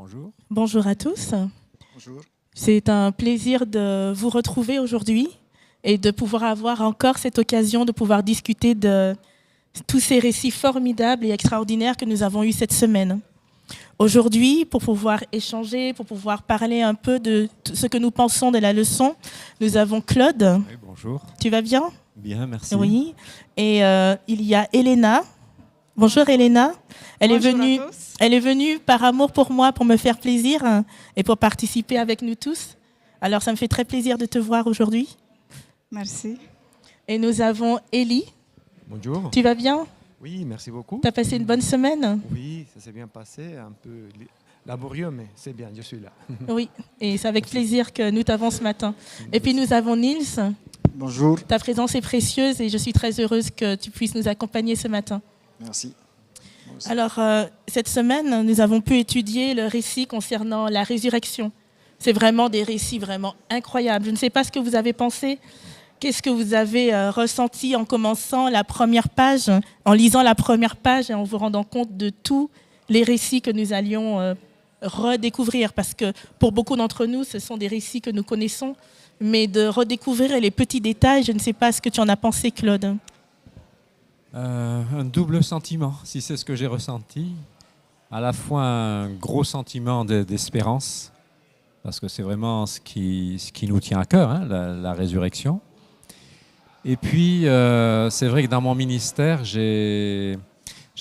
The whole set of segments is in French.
Bonjour. Bonjour à tous. Bonjour. C'est un plaisir de vous retrouver aujourd'hui et de pouvoir avoir encore cette occasion de pouvoir discuter de tous ces récits formidables et extraordinaires que nous avons eus cette semaine. Aujourd'hui, pour pouvoir échanger, pour pouvoir parler un peu de ce que nous pensons de la leçon, nous avons Claude. Oui, bonjour. Tu vas bien? Bien, merci. Oui. Et il y a Elena. Bonjour Elena. Elle est venue par amour pour moi, pour me faire plaisir et pour participer avec nous tous. Alors ça me fait très plaisir de te voir aujourd'hui. Merci. Et nous avons Élie. Bonjour. Tu vas bien? Oui, merci beaucoup. Tu as passé une bonne semaine? Oui, ça s'est bien passé, un peu laborieux, mais c'est bien, je suis là. Oui, et c'est avec plaisir que nous t'avons ce matin. Et puis nous avons Nils. Bonjour. Ta présence est précieuse et je suis très heureuse que tu puisses nous accompagner ce matin. Merci. Alors, cette semaine, nous avons pu étudier le récit concernant la résurrection. C'est vraiment des récits vraiment incroyables. Je ne sais pas ce que vous avez pensé. Qu'est-ce que vous avez ressenti en commençant la première page, en lisant la première page et en vous rendant compte de tous les récits que nous allions redécouvrir? Parce que pour beaucoup d'entre nous, ce sont des récits que nous connaissons, mais de redécouvrir les petits détails, je ne sais pas ce que tu en as pensé, Claude. Un double sentiment, si c'est ce que j'ai ressenti. À la fois un gros sentiment d'espérance, parce que c'est vraiment ce qui nous tient à cœur, hein, la résurrection. Et puis, c'est vrai que dans mon ministère, j'ai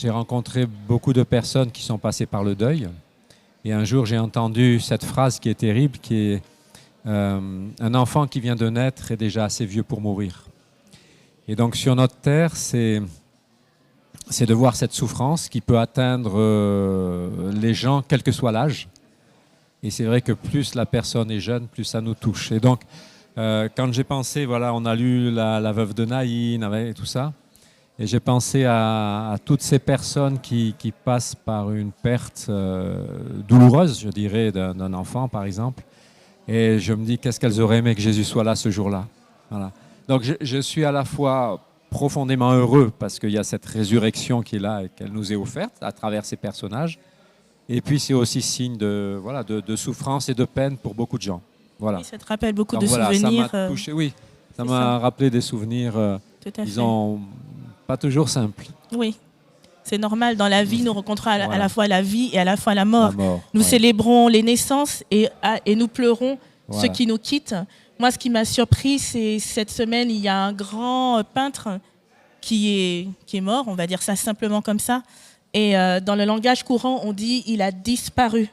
rencontré beaucoup de personnes qui sont passées par le deuil. Et un jour, j'ai entendu cette phrase qui est terrible, qui est un enfant qui vient de naître est déjà assez vieux pour mourir. Et donc, sur notre terre, c'est de voir cette souffrance qui peut atteindre les gens, quel que soit l'âge. Et c'est vrai que plus la personne est jeune, plus ça nous touche. Et donc, quand j'ai pensé, voilà, on a lu la veuve de Naïn et tout ça, et j'ai pensé à toutes ces personnes qui passent par une perte douloureuse, je dirais, d'un enfant, par exemple. Et je me dis, qu'est-ce qu'elles auraient aimé que Jésus soit là ce jour-là. Voilà. Donc, je suis à la fois profondément heureux parce qu'il y a cette résurrection qui est là et qu'elle nous est offerte à travers ces personnages. Et puis, c'est aussi signe de souffrance et de peine pour beaucoup de gens. Voilà. Oui, ça te rappelle beaucoup Donc, de voilà, souvenirs. ça m'a touché, oui, ça c'est m'a ça. rappelé des souvenirs, disons, pas toujours simples. Oui, c'est normal. Dans la vie, nous rencontrons à Voilà. la fois la vie et à la fois la mort. La mort, Nous ouais. célébrons les naissances et nous pleurons Voilà. ceux qui nous quittent. Moi, ce qui m'a surpris, c'est cette semaine, il y a un grand peintre qui est mort, on va dire ça simplement comme ça. Et dans le langage courant, on dit « il a disparu ».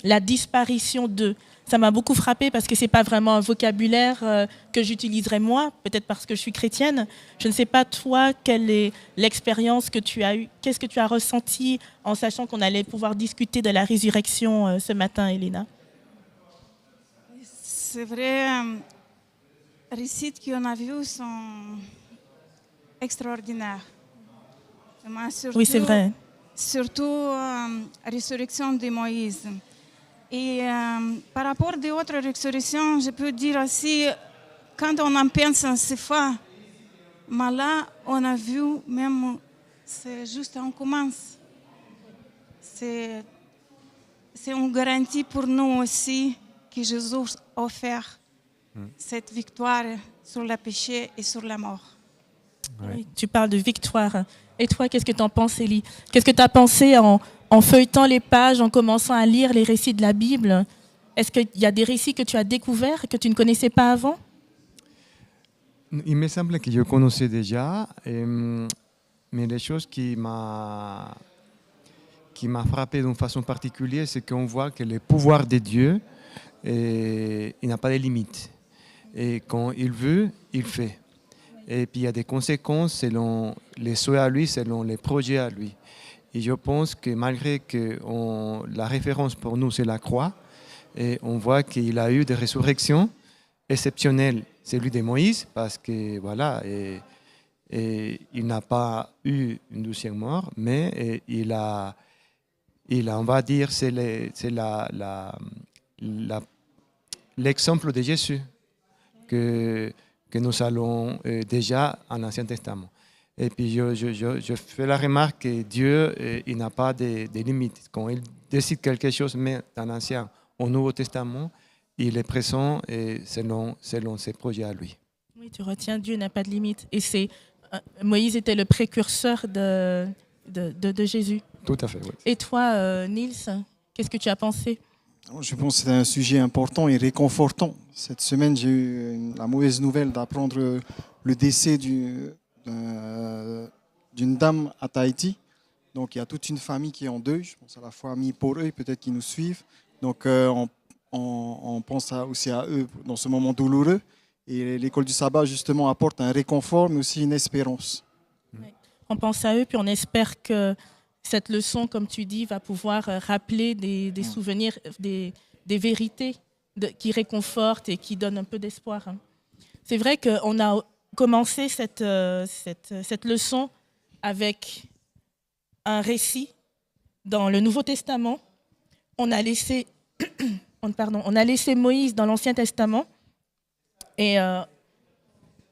La disparition de. Ça m'a beaucoup frappée parce que ce n'est pas vraiment un vocabulaire que j'utiliserais moi, peut-être parce que je suis chrétienne. Je ne sais pas, toi, quelle est l'expérience que tu as eue? Qu'est-ce que tu as ressenti en sachant qu'on allait pouvoir discuter de la résurrection ce matin, Elena? C'est vrai, les récits qu'on a vus sont extraordinaires. Surtout, Oui, c'est vrai. Surtout la résurrection de Moïse. Et par rapport à d'autres résurrections, je peux dire aussi, quand on en pense en ces fois, mais là, on a vu même, c'est juste on commence. C'est une garantie pour nous aussi que Jésus a offert cette victoire sur le péché et sur la mort. Ouais. Oui, tu parles de victoire. Et toi, qu'est-ce que tu en penses, Élie? Qu'est-ce que tu as pensé en feuilletant les pages, en commençant à lire les récits de la Bible? Est-ce qu'il y a des récits que tu as découverts, que tu ne connaissais pas avant? Il me semble que je connaissais déjà, mais les choses qui m'a frappé d'une façon particulière, c'est qu'on voit que le pouvoir de Dieu, il n'a pas de limites. Et quand il veut, il fait. Et puis il y a des conséquences selon les souhaits à lui, selon les projets à lui. Et je pense que malgré que la référence pour nous, c'est la croix, et on voit qu'il a eu des résurrections exceptionnelles. Celui de Moïse, parce que voilà, et il n'a pas eu une deuxième mort, mais il a, on va dire, c'est l'exemple de Jésus que nous allons déjà en l'Ancien Testament. Et puis je fais la remarque que Dieu, il n'a pas de limites. Quand il décide quelque chose, mais dans l'Ancien, au Nouveau Testament, il est présent selon ses projets à lui. Oui, tu retiens, Dieu n'a pas de limite. Et Moïse était le précurseur de Jésus. Tout à fait, oui. Et toi, Niels, qu'est-ce que tu as pensé? Je pense que c'est un sujet important et réconfortant. Cette semaine, j'ai eu la mauvaise nouvelle d'apprendre le décès d'une dame à Tahiti. Donc, il y a toute une famille qui est en deuil. Je pense à la famille pour eux, peut-être qui nous suivent. Donc, on pense aussi à eux dans ce moment douloureux. Et l'école du sabbat, justement, apporte un réconfort, mais aussi une espérance. On pense à eux, puis on espère que cette leçon, comme tu dis, va pouvoir rappeler des souvenirs, des vérités qui réconfortent et qui donnent un peu d'espoir. C'est vrai qu'on a commencé cette leçon avec un récit dans le Nouveau Testament. On a laissé Moïse dans l'Ancien Testament et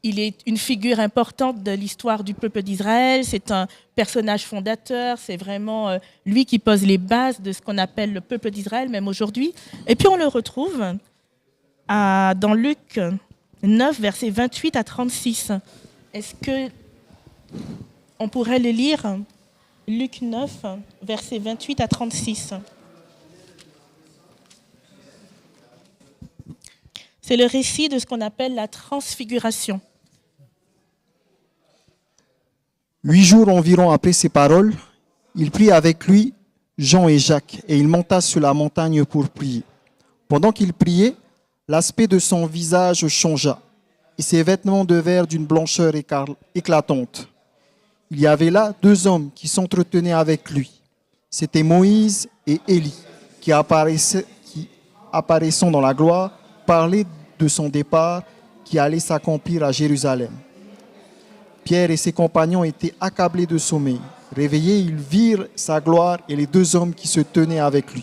il est une figure importante de l'histoire du peuple d'Israël. C'est un personnage fondateur. C'est vraiment lui qui pose les bases de ce qu'on appelle le peuple d'Israël, même aujourd'hui. Et puis on le retrouve dans Luc 9, versets 28 à 36. Est-ce qu'on pourrait le lire? Luc 9, versets 28 à 36. C'est le récit de ce qu'on appelle la transfiguration. 8 jours environ après ces paroles, il prit avec lui Jean et Jacques, et il monta sur la montagne pour prier. Pendant qu'il priait, l'aspect de son visage changea, et ses vêtements devinrent d'une blancheur éclatante. Il y avait là 2 hommes qui s'entretenaient avec lui. C'étaient Moïse et Élie, qui apparaissant dans la gloire, parlaient de son départ qui allait s'accomplir à Jérusalem. Pierre et ses compagnons étaient accablés de sommeil. Réveillés, ils virent sa gloire et les 2 hommes qui se tenaient avec lui.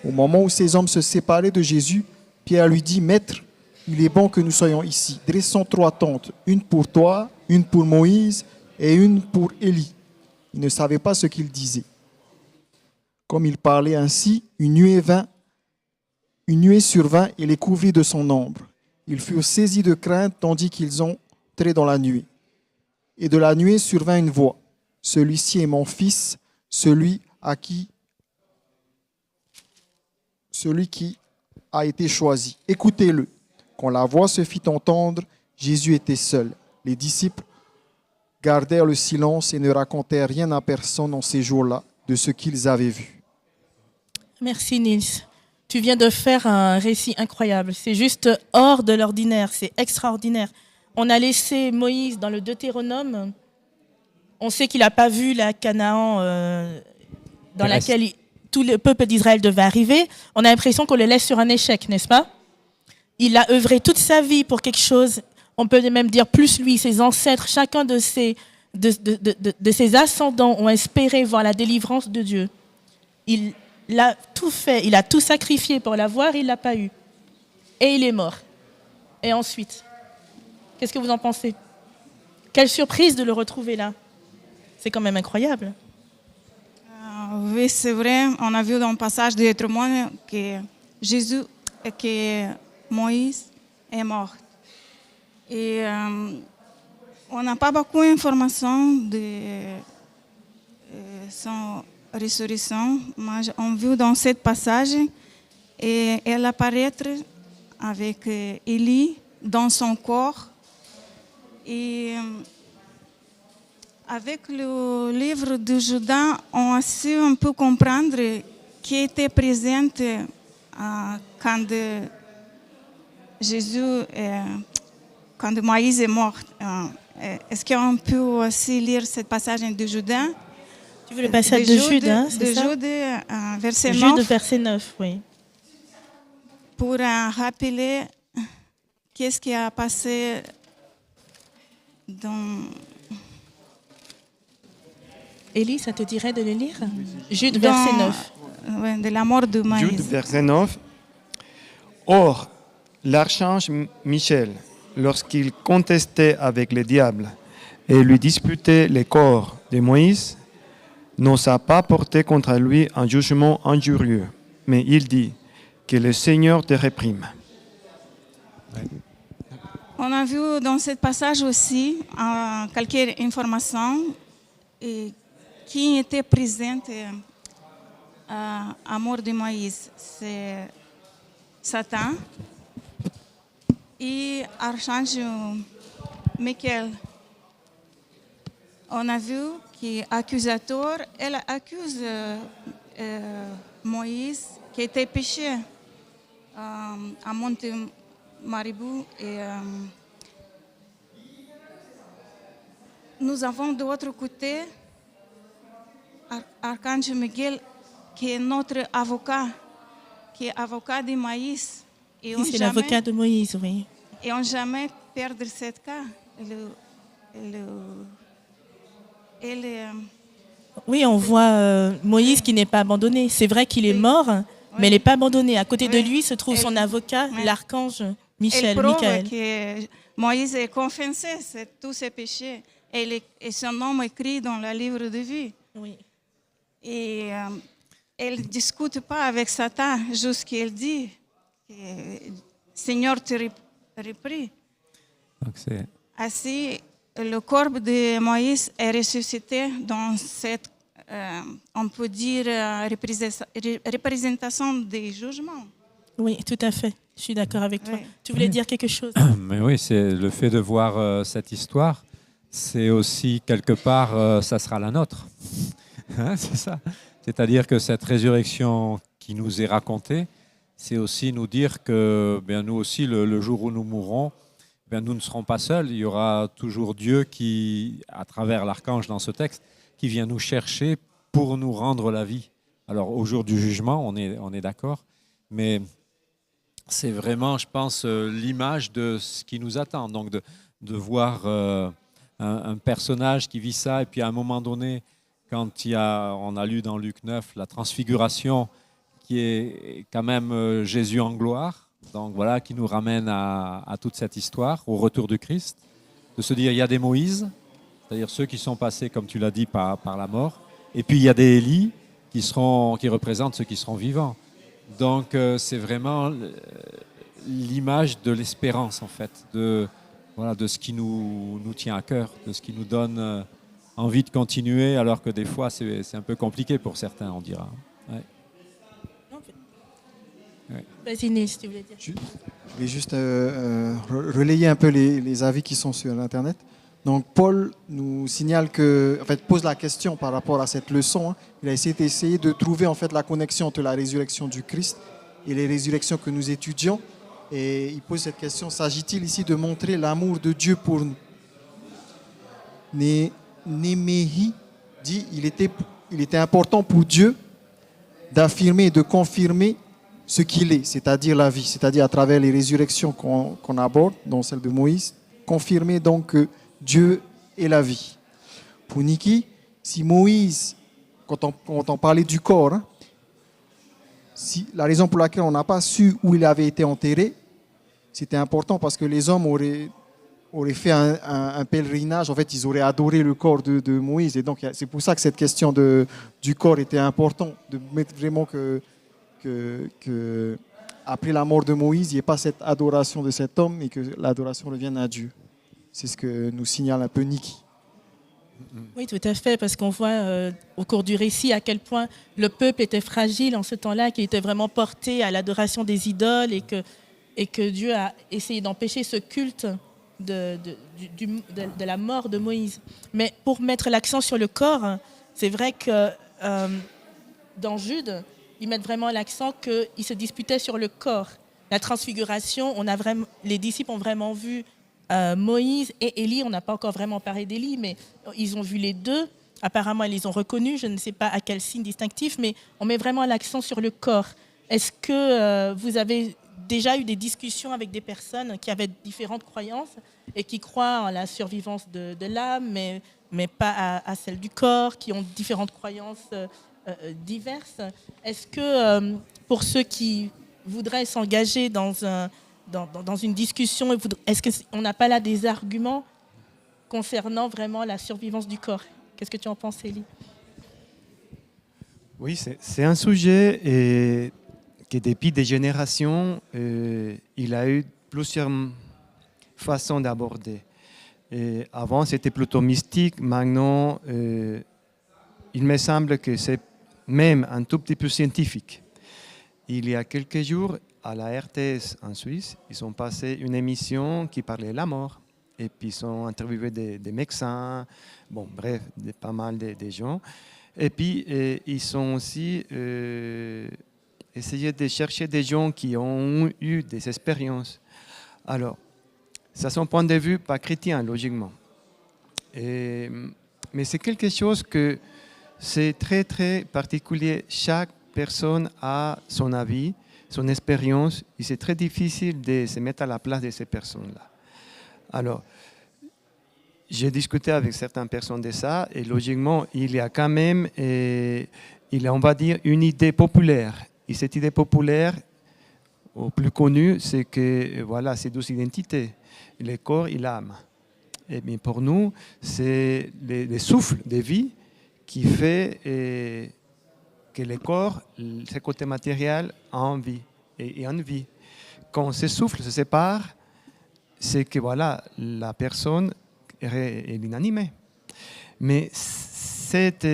Au moment où ces hommes se séparaient de Jésus, Pierre lui dit, « Maître, il est bon que nous soyons ici. Dressons 3 tentes, une pour toi, une pour Moïse et une pour Élie. » Il ne savait pas ce qu'il disait. Comme il parlait ainsi, une nuée survint et les couvrit de son ombre. Ils furent saisis de crainte tandis qu'ils entraient dans la nuée. Et de la nuée survint une voix. « Celui-ci est mon fils, celui qui a été choisi. Écoutez-le. » Quand la voix se fit entendre, Jésus était seul. Les disciples gardèrent le silence et ne racontèrent rien à personne en ces jours-là de ce qu'ils avaient vu. Merci Niels. Tu viens de faire un récit incroyable. C'est juste hors de l'ordinaire, c'est extraordinaire. On a laissé Moïse dans le Deutéronome. On sait qu'il n'a pas vu la Canaan dans laquelle tout le peuple d'Israël devait arriver. On a l'impression qu'on le laisse sur un échec, n'est-ce pas? Il a œuvré toute sa vie pour quelque chose. On peut même dire plus lui, ses ancêtres, chacun de ses ascendants ont espéré voir la délivrance de Dieu. Il a tout fait, il a tout sacrifié pour l'avoir, il ne l'a pas eu. Et il est mort. Et ensuite, qu'est-ce que vous en pensez? Quelle surprise de le retrouver là. C'est quand même incroyable. Oui, c'est vrai. On a vu dans le passage de Deutéronome que Moïse est mort. Et on n'a pas beaucoup d'informations de son résurrection. On a vu dans ce passage et elle apparaître avec Élie dans son corps. Et avec le livre de Judas, on a su un peu comprendre qui était présent quand quand Moïse est mort. Est-ce qu'on peut aussi lire ce passage de Judas? Tu veux le passage de Jude, hein, c'est ça? Jude, verset 9. Jude, verset 9, oui. Pour rappeler qu'est-ce qui a passé dans... Élie, ça te dirait de le lire? Jude, verset 9. De la mort de Moïse. Jude, verset 9. Or, l'archange Michel, lorsqu'il contestait avec le diable, et lui disputait le corps de Moïse, n'osa pas porter contre lui un jugement injurieux, mais il dit que le Seigneur te réprime. On a vu dans ce passage aussi quelques informations qui étaient présentes à mort de Moïse. C'est Satan et Archange Michael. On a vu qu'accusateur, elle accuse Moïse qui était péché à Monte Maribou. Et nous avons de l'autre côté Archange Miguel qui est notre avocat, qui est avocat de Moïse. Et Oui, c'est l'avocat de Moïse, oui. Et on ne jamais perdre ce cas. Oui, on voit Moïse qui n'est pas abandonné. C'est vrai qu'il est mort, mais il n'est pas abandonné. À côté de lui se trouve son avocat, l'archange Michael. Elle prouve que Moïse est confessé tous ses péchés. Et son nom est écrit dans le livre de vie. Oui. Et elle ne discute pas avec Satan, juste qu'elle dit que Seigneur te reprit. Ainsi, le corps de Moïse est ressuscité dans cette, on peut dire, représentation des jugements. Oui, tout à fait. Je suis d'accord avec toi. Oui. Tu voulais dire quelque chose? Mais oui, c'est le fait de voir cette histoire, c'est aussi quelque part, ça sera la nôtre. Hein, c'est ça. C'est-à-dire que cette résurrection qui nous est racontée, c'est aussi nous dire que nous aussi, le jour où nous mourrons, nous ne serons pas seuls. Il y aura toujours Dieu qui, à travers l'archange dans ce texte, qui vient nous chercher pour nous rendre la vie. Alors au jour du jugement, on est d'accord, mais c'est vraiment, je pense, l'image de ce qui nous attend. Donc de voir un personnage qui vit ça, et puis à un moment donné, quand on a lu dans Luc 9 la transfiguration, qui est quand même Jésus en gloire, donc voilà, qui nous ramène à toute cette histoire, au retour du Christ, de se dire il y a des Moïse, c'est-à-dire ceux qui sont passés, comme tu l'as dit, par la mort, et puis il y a des Élie qui représentent ceux qui seront vivants. Donc c'est vraiment l'image de l'espérance, en fait, de ce qui nous tient à cœur, de ce qui nous donne envie de continuer, alors que des fois c'est un peu compliqué pour certains, on dira. Ouais. Ouais. Vas-y, Nils, tu voulais dire. Je vais juste relayer un peu les avis qui sont sur Internet. Donc Paul nous signale pose la question par rapport à cette leçon. Il a essayé de trouver en fait la connexion entre la résurrection du Christ et les résurrections que nous étudions. Et il pose cette question: s'agit-il ici de montrer l'amour de Dieu pour nous? Néméhie dit il était important pour Dieu d'affirmer et de confirmer ce qu'il est, c'est-à-dire la vie, c'est-à-dire à travers les résurrections qu'on aborde, dont celle de Moïse, confirmer donc que Dieu est la vie. Pour Niki, si Moïse, quand on parlait du corps, si la raison pour laquelle on n'a pas su où il avait été enterré, c'était important parce que les hommes auraient fait un pèlerinage. En fait, ils auraient adoré le corps de Moïse. Et donc, c'est pour ça que cette question du corps était importante, de mettre vraiment que après la mort de Moïse, il n'y ait pas cette adoration de cet homme et que l'adoration revienne à Dieu. C'est ce que nous signale un peu Niki. Oui, tout à fait, parce qu'on voit au cours du récit à quel point le peuple était fragile en ce temps-là, qu'il était vraiment porté à l'adoration des idoles et que Dieu a essayé d'empêcher ce culte de la mort de Moïse. Mais pour mettre l'accent sur le corps, c'est vrai que dans Jude, ils mettent vraiment l'accent qu'ils se disputaient sur le corps. La transfiguration, les disciples ont vraiment vu Moïse et Élie. On n'a pas encore vraiment parlé d'Élie, mais ils ont vu les deux. Apparemment, ils les ont reconnus. Je ne sais pas à quel signe distinctif, mais on met vraiment l'accent sur le corps. Est-ce que vous avez déjà eu des discussions avec des personnes qui avaient différentes croyances et qui croient en la survivance de l'âme, mais pas à celle du corps, qui ont différentes croyances diverses? Est-ce que pour ceux qui voudraient s'engager dans une discussion, est-ce qu'on n'a pas là des arguments concernant vraiment la survivance du corps. Qu'est-ce que tu en penses, Élie? Oui, c'est un sujet que depuis des générations, il a eu plusieurs façons d'aborder. Avant, c'était plutôt mystique. Maintenant, il me semble que c'est même un tout petit peu scientifique. Il y a quelques jours, à la RTS en Suisse, ils ont passé une émission qui parlait de la mort. Et puis, ils ont interviewé des médecins, bon, bref, pas mal de gens. Et puis, ils ont aussi essayé de chercher des gens qui ont eu des expériences. Alors, ça, c'est un point de vue pas chrétien, logiquement. Mais c'est quelque chose que c'est très, très particulier. Chaque personne a son avis, son expérience, et c'est très difficile de se mettre à la place de ces personnes-là. Alors, j'ai discuté avec certaines personnes de ça, et logiquement, il y a quand même, on va dire, une idée populaire. Et cette idée populaire, au plus connue, c'est que voilà, c'est deux identités, le corps et l'âme. Et bien pour nous, c'est le souffle de vie qui fait que le corps, ce côté matériel, a envie et en vie. Quand ce souffle se sépare, c'est que voilà, la personne est inanimée. Mais cette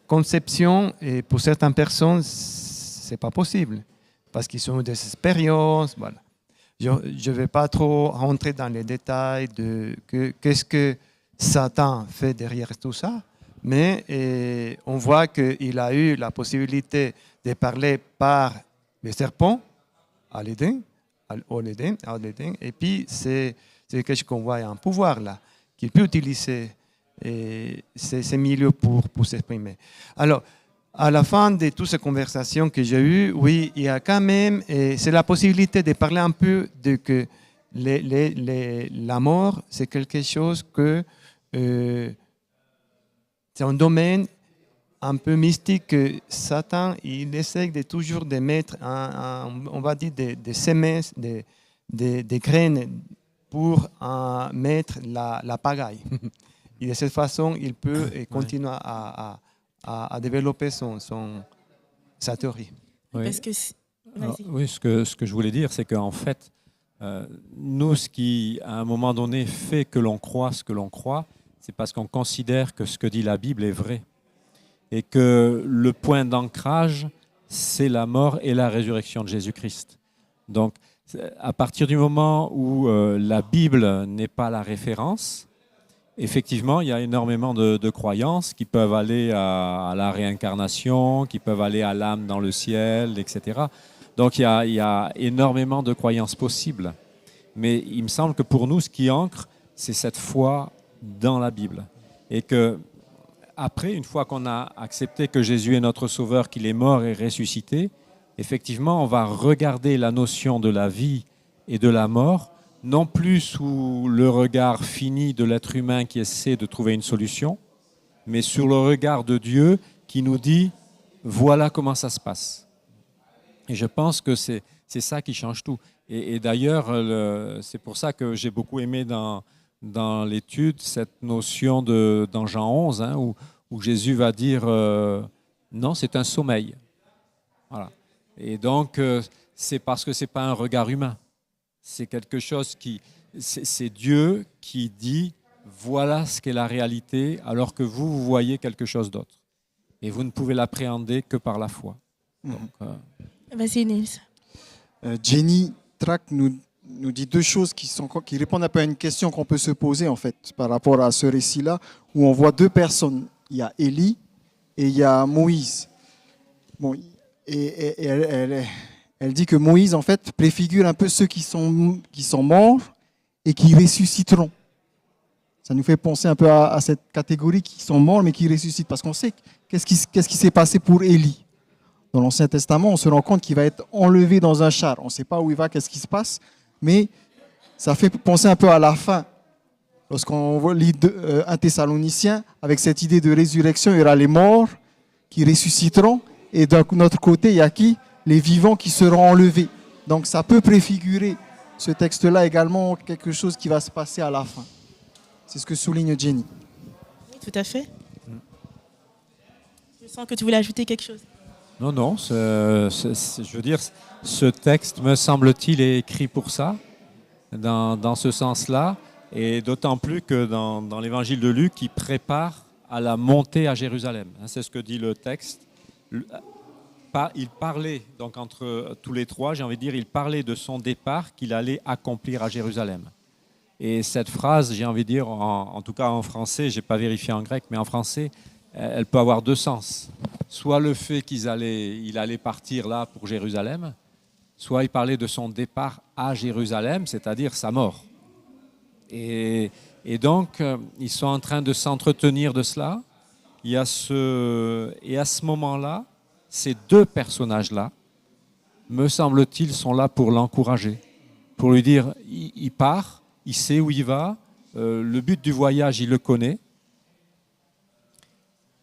conception, pour certaines personnes, c'est pas possible parce qu'ils ont des expériences. Voilà. Je ne vais pas trop rentrer dans les détails de qu'est-ce que Satan fait derrière tout ça, mais on voit qu'il a eu la possibilité de parler par les serpents à l'Éden, et puis c'est quelque chose qu'on voit un pouvoir là, qu'il peut utiliser ces milieux pour s'exprimer. Alors, à la fin de toutes ces conversations que j'ai eues, oui, il y a quand même, c'est la possibilité de parler un peu de que la mort, c'est quelque chose que c'est un domaine un peu mystique que Satan, il essaie de toujours de mettre, on va dire, des semences, des graines pour mettre la pagaille. Et de cette façon, il peut continuer à développer sa théorie. Oui, Parce que alors, oui, ce que je voulais dire, c'est qu'en fait, nous, ce qui, à un moment donné, fait que l'on croit ce que l'on croit, c'est parce qu'on considère que ce que dit la Bible est vrai. Et que le point d'ancrage, c'est la mort et la résurrection de Jésus-Christ. Donc, à partir du moment où la Bible n'est pas la référence, effectivement, il y a énormément de croyances qui peuvent aller à la réincarnation, qui peuvent aller à l'âme dans le ciel, etc. Donc, il y a énormément de croyances possibles. Mais il me semble que pour nous, ce qui ancre, c'est cette foi dans la Bible. Et que après, une fois qu'on a accepté que Jésus est notre Sauveur, qu'il est mort et ressuscité, effectivement, on va regarder la notion de la vie et de la mort, non plus sous le regard fini de l'être humain qui essaie de trouver une solution, mais sur le regard de Dieu qui nous dit « voilà comment ça se passe ». Et je pense que c'est ça qui change tout. Et d'ailleurs, c'est pour ça que j'ai beaucoup aimé dans l'étude cette notion dans Jean 11, hein, où Jésus va dire non, c'est un sommeil. Voilà. Et donc, c'est parce que ce n'est pas un regard humain. C'est quelque chose c'est Dieu qui dit voilà ce qu'est la réalité, alors que vous voyez quelque chose d'autre. Et vous ne pouvez l'appréhender que par la foi. Donc, vas-y, Nils. Jenny Track nous dit deux choses qui répondent un peu à une question qu'on peut se poser en fait par rapport à ce récit-là, où on voit deux personnes. Il y a Élie et il y a Moïse. Bon, et elle dit que Moïse en fait préfigure un peu ceux qui sont morts et qui ressusciteront. Ça nous fait penser un peu à cette catégorie qui sont morts mais qui ressuscitent, parce qu'on sait qu'est-ce qui s'est passé pour Élie. Dans l'Ancien Testament, on se rend compte qu'il va être enlevé dans un char. On ne sait pas où il va, qu'est-ce qui se passe, mais ça fait penser un peu à la fin. Lorsqu'on lit 1 Thessaloniciens, avec cette idée de résurrection, il y aura les morts qui ressusciteront, et d'un autre côté, il y a qui? Les vivants qui seront enlevés. Donc ça peut préfigurer ce texte-là également quelque chose qui va se passer à la fin. C'est ce que souligne Jenny. Oui, tout à fait. Je sens que tu voulais ajouter quelque chose. Non, non, je veux dire, ce texte, me semble-t-il, est écrit pour ça, dans ce sens-là, et d'autant plus que dans l'évangile de Luc, il prépare à la montée à Jérusalem. C'est ce que dit le texte. Il parlait, donc entre tous les trois, j'ai envie de dire, il parlait de son départ qu'il allait accomplir à Jérusalem. Et cette phrase, j'ai envie de dire, en tout cas en français, je n'ai pas vérifié en grec, mais en français, elle peut avoir deux sens. Soit le fait qu'il allait partir là pour Jérusalem, soit il parlait de son départ à Jérusalem, c'est-à-dire sa mort. Et donc, ils sont en train de s'entretenir de cela. Et à ce moment-là, ces deux personnages-là, me semble-t-il, sont là pour l'encourager, pour lui dire, il part, il sait où il va, le but du voyage, il le connaît.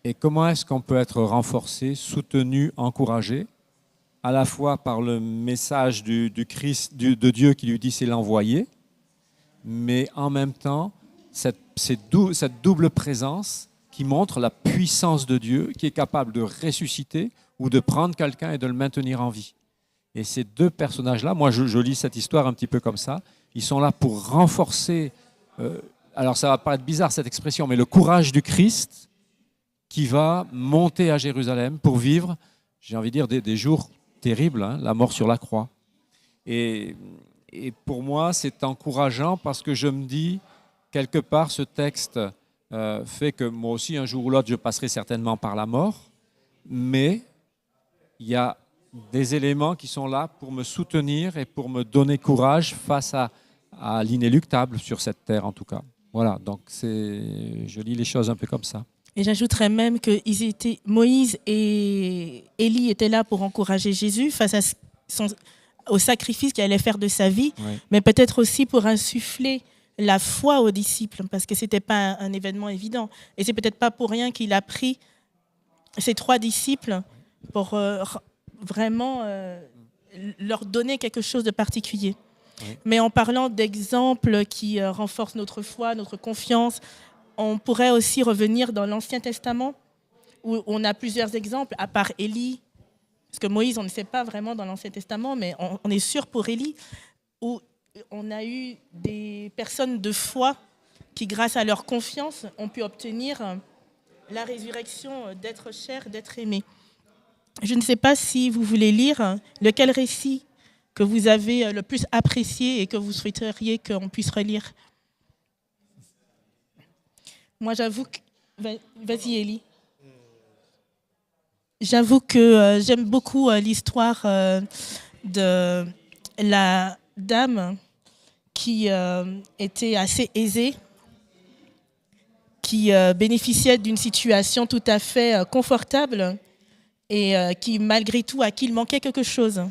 Et comment est-ce qu'on peut être renforcé, soutenu, encouragé, à la fois par le message du Christ, de Dieu qui lui dit c'est l'envoyé, mais en même temps, cette double présence qui montre la puissance de Dieu, qui est capable de ressusciter ou de prendre quelqu'un et de le maintenir en vie. Et ces deux personnages-là, moi je lis cette histoire un petit peu comme ça, ils sont là pour renforcer, alors ça va paraître bizarre cette expression, mais le courage du Christ qui va monter à Jérusalem pour vivre, j'ai envie de dire, des jours terribles, hein, la mort sur la croix. Et pour moi, c'est encourageant parce que je me dis, quelque part, ce texte fait que moi aussi, un jour ou l'autre, je passerai certainement par la mort, mais il y a des éléments qui sont là pour me soutenir et pour me donner courage face à l'inéluctable sur cette terre, en tout cas. Voilà, donc je lis les choses un peu comme ça. Et j'ajouterais même que Moïse et Élie étaient là pour encourager Jésus face au sacrifice qu'il allait faire de sa vie, oui, mais peut-être aussi pour insuffler la foi aux disciples, parce que ce n'était pas un événement évident. Et c'est peut-être pas pour rien qu'il a pris ces trois disciples pour vraiment leur donner quelque chose de particulier. Oui. Mais en parlant d'exemples qui renforcent notre foi, notre confiance, on pourrait aussi revenir dans l'Ancien Testament, où on a plusieurs exemples, à part Élie, parce que Moïse, on ne sait pas vraiment dans l'Ancien Testament, mais on est sûr pour Élie, où on a eu des personnes de foi qui, grâce à leur confiance, ont pu obtenir la résurrection d'être cher, d'être aimé. Je ne sais pas si vous voulez lire lequel récit que vous avez le plus apprécié et que vous souhaiteriez qu'on puisse relire. Moi, j'avoue que... Vas-y, Élie. J'avoue que j'aime beaucoup l'histoire de la dame qui était assez aisée, qui bénéficiait d'une situation tout à fait confortable et qui, malgré tout, à qui il manquait quelque chose.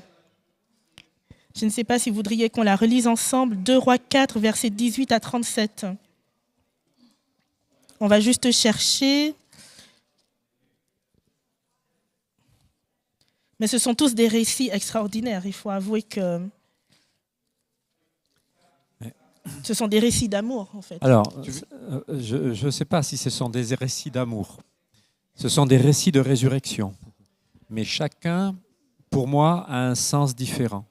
Je ne sais pas si vous voudriez qu'on la relise ensemble. 2 Rois 4, versets 18 à 37. On va juste chercher. Mais ce sont tous des récits extraordinaires. Il faut avouer que ce sont des récits d'amour, en fait. Alors, je ne sais pas si ce sont des récits d'amour. Ce sont des récits de résurrection. Mais chacun, pour moi, a un sens différent.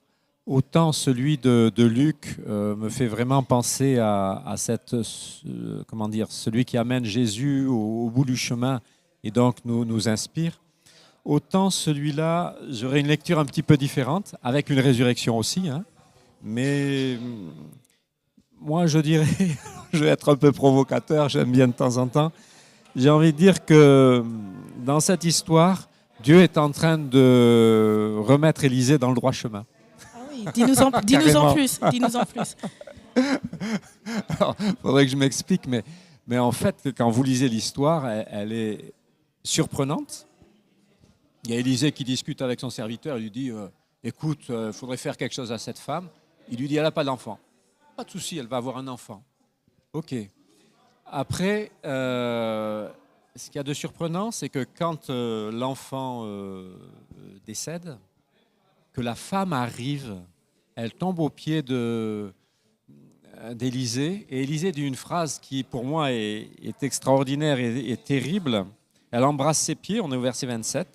Autant celui de Luc me fait vraiment penser à celui qui amène Jésus au bout du chemin et donc nous inspire. Autant celui-là, j'aurais une lecture un petit peu différente, avec une résurrection aussi. Hein, mais moi, je dirais, je vais être un peu provocateur, j'aime bien de temps en temps. J'ai envie de dire que dans cette histoire, Dieu est en train de remettre Élisée dans le droit chemin. Dis-nous en plus. Alors, il faudrait que je m'explique, mais en fait, quand vous lisez l'histoire, elle est surprenante. Il y a Élisée qui discute avec son serviteur, il lui dit écoute, il faudrait faire quelque chose à cette femme. Il lui dit elle n'a pas d'enfant. Pas de souci, elle va avoir un enfant. Ok. Après, ce qu'il y a de surprenant, c'est que quand l'enfant décède, que la femme arrive, elle tombe aux pieds de d'Élisée. Et Élisée dit une phrase qui, pour moi, est extraordinaire et terrible. Elle embrasse ses pieds, on est au verset 27.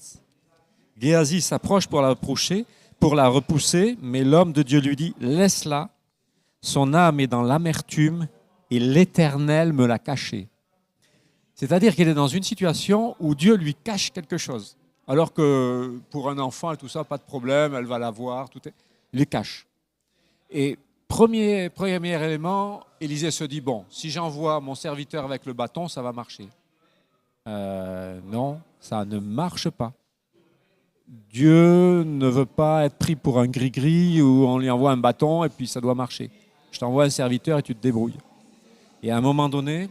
Géasi s'approche pour la repousser, mais l'homme de Dieu lui dit « Laisse-la, son âme est dans l'amertume et l'Éternel me l'a cachée. » C'est-à-dire qu'il est dans une situation où Dieu lui cache quelque chose. Alors que pour un enfant, tout ça, pas de problème, elle va la voir, il les cache. Et premier élément, Élisée se dit, bon, si j'envoie mon serviteur avec le bâton, ça va marcher. Non, ça ne marche pas. Dieu ne veut pas être pris pour un gris-gris où on lui envoie un bâton et puis ça doit marcher. Je t'envoie un serviteur et tu te débrouilles. Et à un moment donné,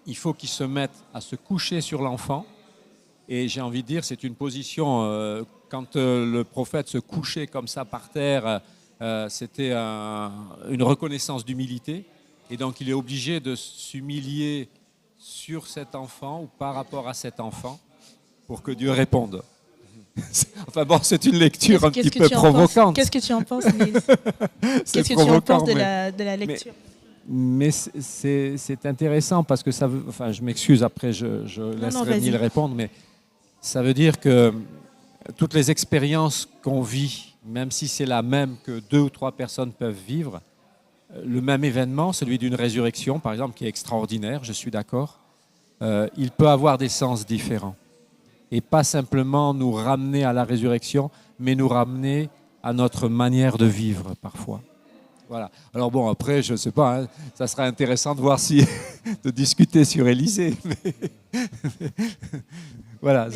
il faut qu'il se mette à se coucher sur l'enfant. Et j'ai envie de dire, c'est une position, quand le prophète se couchait comme ça par terre, c'était une reconnaissance d'humilité. Et donc il est obligé de s'humilier sur cet enfant ou par rapport à cet enfant pour que Dieu réponde. Enfin bon, c'est une lecture un petit peu provocante. Qu'est-ce que tu en penses, Lise? Qu'est-ce que tu en penses de la lecture? Mais c'est intéressant parce que ça veut... Enfin, je m'excuse, après je laisserai Neil répondre, mais ça veut dire que toutes les expériences qu'on vit, même si c'est la même que 2 ou 3 personnes peuvent vivre, le même événement, celui d'une résurrection, par exemple, qui est extraordinaire, je suis d'accord, il peut avoir des sens différents. Et pas simplement nous ramener à la résurrection, mais nous ramener à notre manière de vivre parfois. Voilà. Alors bon, après, je ne sais pas, hein, ça sera intéressant de voir de discuter sur Élisée. Voilà,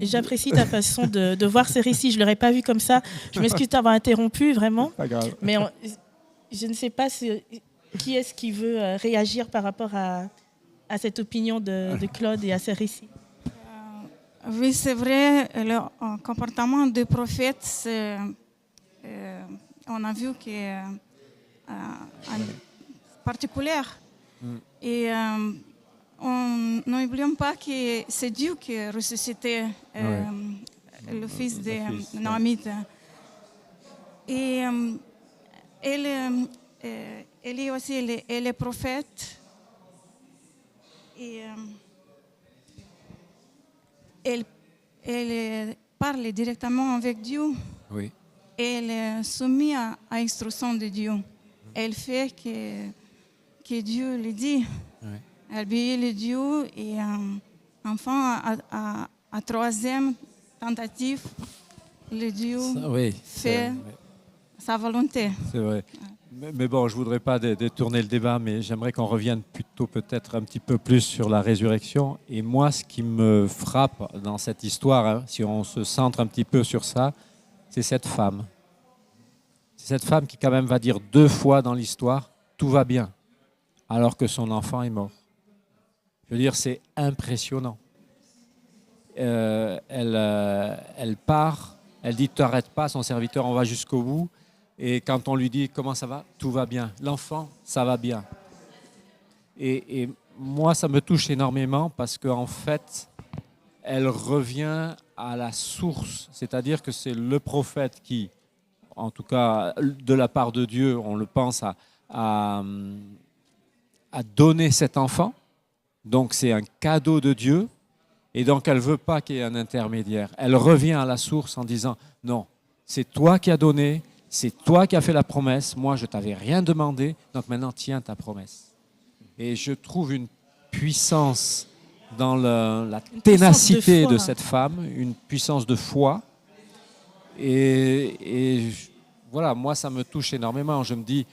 j'apprécie ta façon de voir ces récits. Je ne l'aurais pas vu comme ça. Je m'excuse d'avoir interrompu, vraiment. Pas grave. Mais je ne sais pas qui est-ce qui veut réagir par rapport à cette opinion de Claude et à ces récits. Oui, c'est vrai, le comportement du prophète, on a vu qu'il est particulier. Et n'oublions pas que c'est Dieu qui a ressuscité le fils de Naamite. Et elle est aussi elle est prophète. Et elle parle directement avec Dieu. Oui. Elle est soumise à l'instruction de Dieu. Elle fait que Dieu lui dit. Oui. Elle obéit le Dieu et enfin, à troisième tentative, le Dieu fait sa volonté. C'est vrai. Mais bon, je ne voudrais pas détourner le débat, mais j'aimerais qu'on revienne plutôt peut-être un petit peu plus sur la résurrection. Et moi, ce qui me frappe dans cette histoire, hein, si on se centre un petit peu sur ça, c'est cette femme. C'est cette femme qui quand même va dire 2 fois dans l'histoire, tout va bien, alors que son enfant est mort. Je veux dire, c'est impressionnant. Elle part, elle dit, t'arrêtes pas, son serviteur, on va jusqu'au bout. Et quand on lui dit comment ça va, tout va bien. L'enfant, ça va bien. Et moi, ça me touche énormément parce qu'en fait, elle revient à la source. C'est-à-dire que c'est le prophète qui, en tout cas de la part de Dieu, on le pense, a donné cet enfant. Donc c'est un cadeau de Dieu. Et donc elle ne veut pas qu'il y ait un intermédiaire. Elle revient à la source en disant, non, c'est toi qui as donné. C'est toi qui as fait la promesse, moi je ne t'avais rien demandé, donc maintenant tiens ta promesse. Et je trouve une puissance dans la ténacité de cette femme, une puissance de foi. Et voilà, moi ça me touche énormément. Je me dis,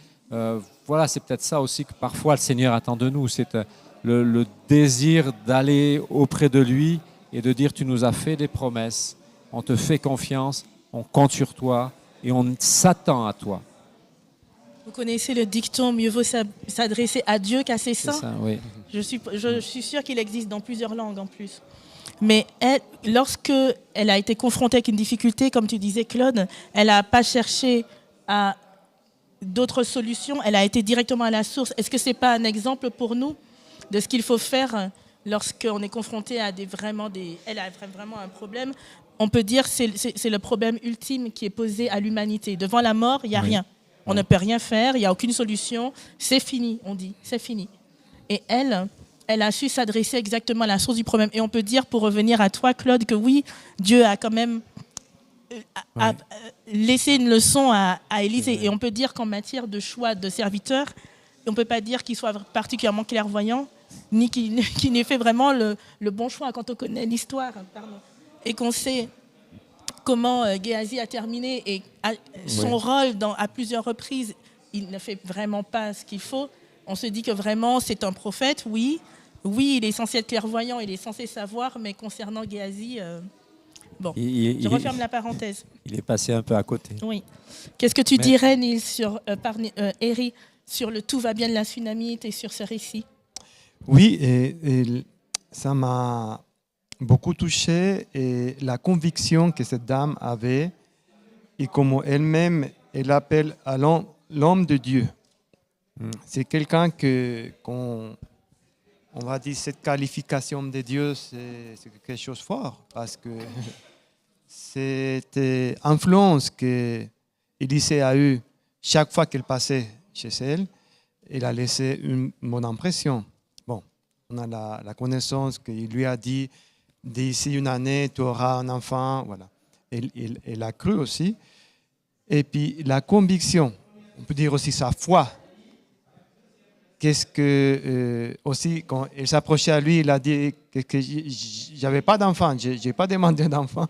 voilà, c'est peut-être ça aussi que parfois le Seigneur attend de nous, c'est le désir d'aller auprès de lui et de dire, tu nous as fait des promesses, on te fait confiance, on compte sur toi. Et on s'attend à toi. Vous connaissez le dicton, mieux vaut s'adresser à Dieu qu'à ses saints. C'est ça, oui. Je suis sûre qu'il existe dans plusieurs langues en plus. Mais lorsque elle a été confrontée avec une difficulté, comme tu disais Claude, elle n'a pas cherché à d'autres solutions, elle a été directement à la source. Est-ce que ce n'est pas un exemple pour nous de ce qu'il faut faire lorsqu'on est confronté à elle a vraiment un problème? On peut dire que c'est le problème ultime qui est posé à l'humanité. Devant la mort, il n'y a rien. On ne peut rien faire, il n'y a aucune solution, c'est fini, on dit, c'est fini. Et elle a su s'adresser exactement à la source du problème. Et on peut dire, pour revenir à toi, Claude, que oui, Dieu a quand même a laissé une leçon à Élisée. Et on peut dire qu'en matière de choix de serviteurs, on ne peut pas dire qu'il soit particulièrement clairvoyant, ni qu'il n'ait fait vraiment le bon choix quand on connaît l'histoire. Et qu'on sait comment Géasi a terminé et son rôle à plusieurs reprises, il ne fait vraiment pas ce qu'il faut. On se dit que vraiment c'est un prophète, oui, il est censé être clairvoyant, il est censé savoir, mais concernant Géasi, je referme la parenthèse. Il est passé un peu à côté. Oui. Qu'est-ce que tu dirais, Neil, Eri, sur le tout va bien de la Sunamite et sur ce récit? Oui, et ça m'a beaucoup touché, et la conviction que cette dame avait, et comment elle-même, elle appelle à l'homme de Dieu. C'est quelqu'un qu'on va dire, cette qualification de Dieu, c'est quelque chose de fort, parce que cette influence que Élisée a eue chaque fois qu'elle passait chez elle, elle a laissé une bonne impression. Bon, on a la connaissance qu'il lui a dit, d'ici une année, tu auras un enfant. Voilà. Elle a cru aussi. Et puis la conviction, on peut dire aussi sa foi. Qu'est-ce que, aussi, quand elle s'approchait à lui, il a dit que j'avais pas d'enfant, je n'ai pas demandé d'enfant,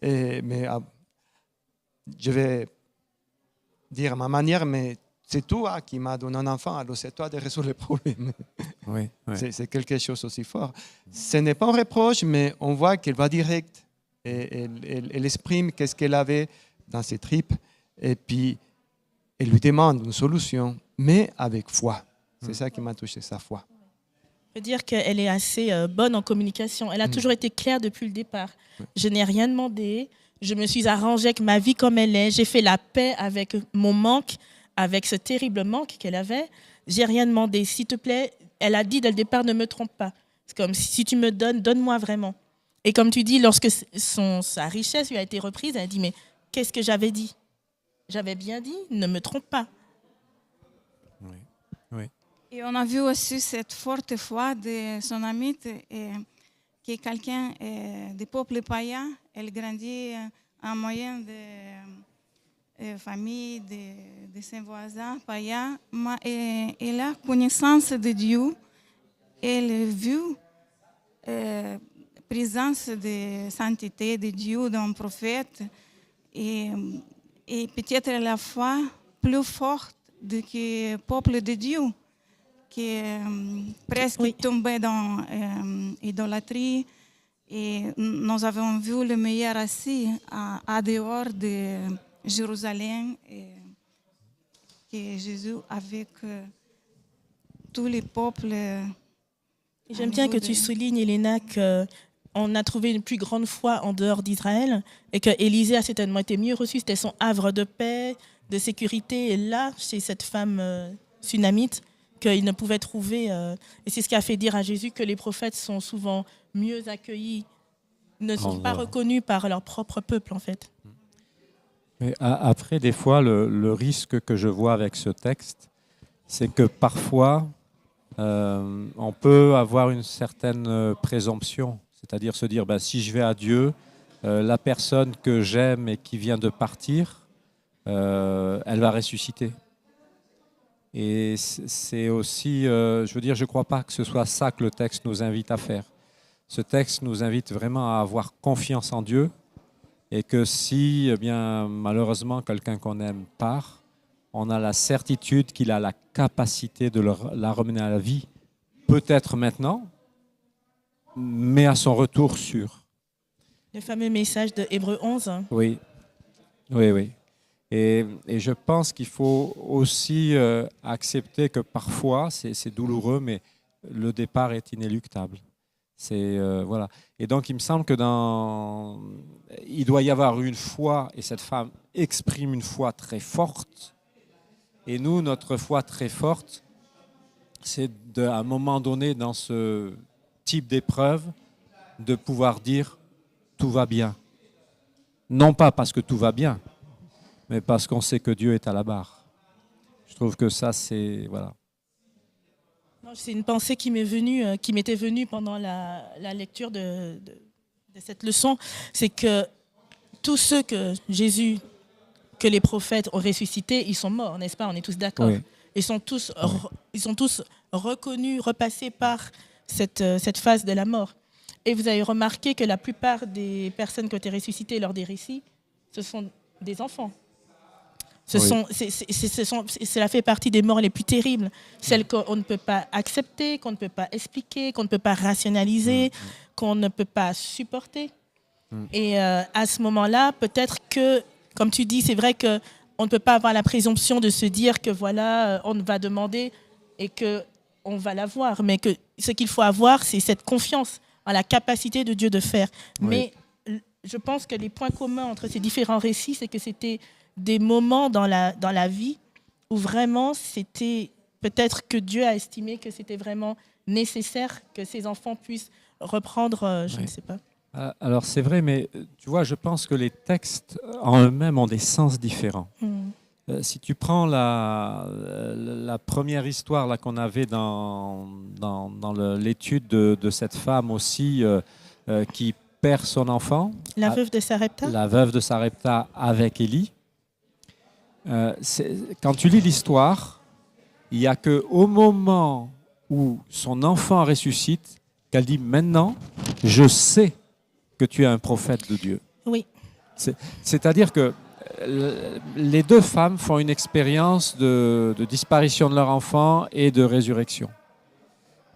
mais je vais dire à ma manière, mais c'est toi qui m'as donné un enfant, alors c'est toi de résoudre le problème. Oui. C'est quelque chose aussi fort. Ce n'est pas un reproche, mais on voit qu'elle va direct. Et elle exprime qu'est-ce qu'elle avait dans ses tripes. Et puis, elle lui demande une solution, mais avec foi. C'est ça qui m'a touché, sa foi. Je veux dire qu'elle est assez bonne en communication. Elle a toujours été claire depuis le départ. Je n'ai rien demandé. Je me suis arrangée avec ma vie comme elle est. J'ai fait la paix avec mon manque, avec ce terrible manque qu'elle avait. J'ai rien demandé. S'il te plaît, elle a dit dès le départ, ne me trompe pas. C'est comme si tu me donnes, donne-moi vraiment. Et comme tu dis, lorsque sa richesse lui a été reprise, elle a dit, mais qu'est-ce que j'avais dit? J'avais bien dit, ne me trompe pas. Oui. Et on a vu aussi cette forte foi de son amie, qui est quelqu'un des peuples païens. Elle grandit en moyen de famille, de ses voisins païens. Mais elle a connaissance de Dieu. Elle a vu présence de sainteté de Dieu dans un prophète. Et peut-être la foi plus forte que le peuple de Dieu, qui est presque tombé dans l'idolâtrie. Et nous avons vu le meilleur assis à dehors de Jérusalem, et que Jésus avec tous les peuples. J'aime bien que tu soulignes, Elena, qu'on a trouvé une plus grande foi en dehors d'Israël et que Élisée a certainement été mieux reçu. C'était son havre de paix, de sécurité. Et là, chez cette femme sunamite, qu'il ne pouvait trouver. Et c'est ce qui a fait dire à Jésus que les prophètes sont souvent mieux accueillis, ne sont pas reconnus par leur propre peuple, en fait. Mais après, des fois, le risque que je vois avec ce texte, c'est que parfois, on peut avoir une certaine présomption, c'est-à-dire se dire, si je vais à Dieu, la personne que j'aime et qui vient de partir, elle va ressusciter. Et c'est aussi, je ne crois pas que ce soit ça que le texte nous invite à faire. Ce texte nous invite vraiment à avoir confiance en Dieu, et que si, malheureusement, quelqu'un qu'on aime part, on a la certitude qu'il a la capacité de la ramener à la vie, peut-être maintenant, mais à son retour sûr. Le fameux message de Hébreux 11. Oui. Et je pense qu'il faut aussi accepter que parfois, c'est douloureux, mais le départ est inéluctable. Voilà. Et donc, il me semble que il doit y avoir une foi, et cette femme exprime une foi très forte. Et nous, notre foi très forte, c'est à un moment donné, dans ce type d'épreuve, de pouvoir dire « tout va bien ». Non pas parce que tout va bien, mais parce qu'on sait que Dieu est à la barre. Je trouve que ça, c'est... Voilà. Non, c'est une pensée qui m'était venue pendant la lecture de cette leçon. C'est que tous ceux que Jésus, que les prophètes ont ressuscités, ils sont morts, n'est-ce pas? On est tous d'accord. Oui. Ils sont tous reconnus, repassés par cette phase de la mort. Et vous avez remarqué que la plupart des personnes qui ont été ressuscitées lors des récits, ce sont des enfants. Cela fait partie des morts les plus terribles, celles qu'on ne peut pas accepter, qu'on ne peut pas expliquer, qu'on ne peut pas rationaliser, qu'on ne peut pas supporter. Et à ce moment-là, peut-être que, comme tu dis, c'est vrai qu'on ne peut pas avoir la présomption de se dire que voilà, on va demander et qu'on va l'avoir, mais que ce qu'il faut avoir, c'est cette confiance en la capacité de Dieu de faire. Oui. Mais je pense que les points communs entre ces différents récits, c'est que c'était des moments dans la vie où vraiment c'était peut-être que Dieu a estimé que c'était vraiment nécessaire que ces enfants puissent reprendre, je ne sais pas. Alors c'est vrai, mais tu vois, je pense que les textes en eux-mêmes ont des sens différents. Si tu prends la première histoire là, qu'on avait dans l'étude de cette femme aussi qui perd son enfant. La veuve de Sarepta. La veuve de Sarepta avec Élie. Quand tu lis l'histoire, il n'y a qu'au moment où son enfant ressuscite qu'elle dit « Maintenant, je sais que tu es un prophète de Dieu. » Oui. C'est-à-dire que les deux femmes font une expérience de disparition de leur enfant et de résurrection.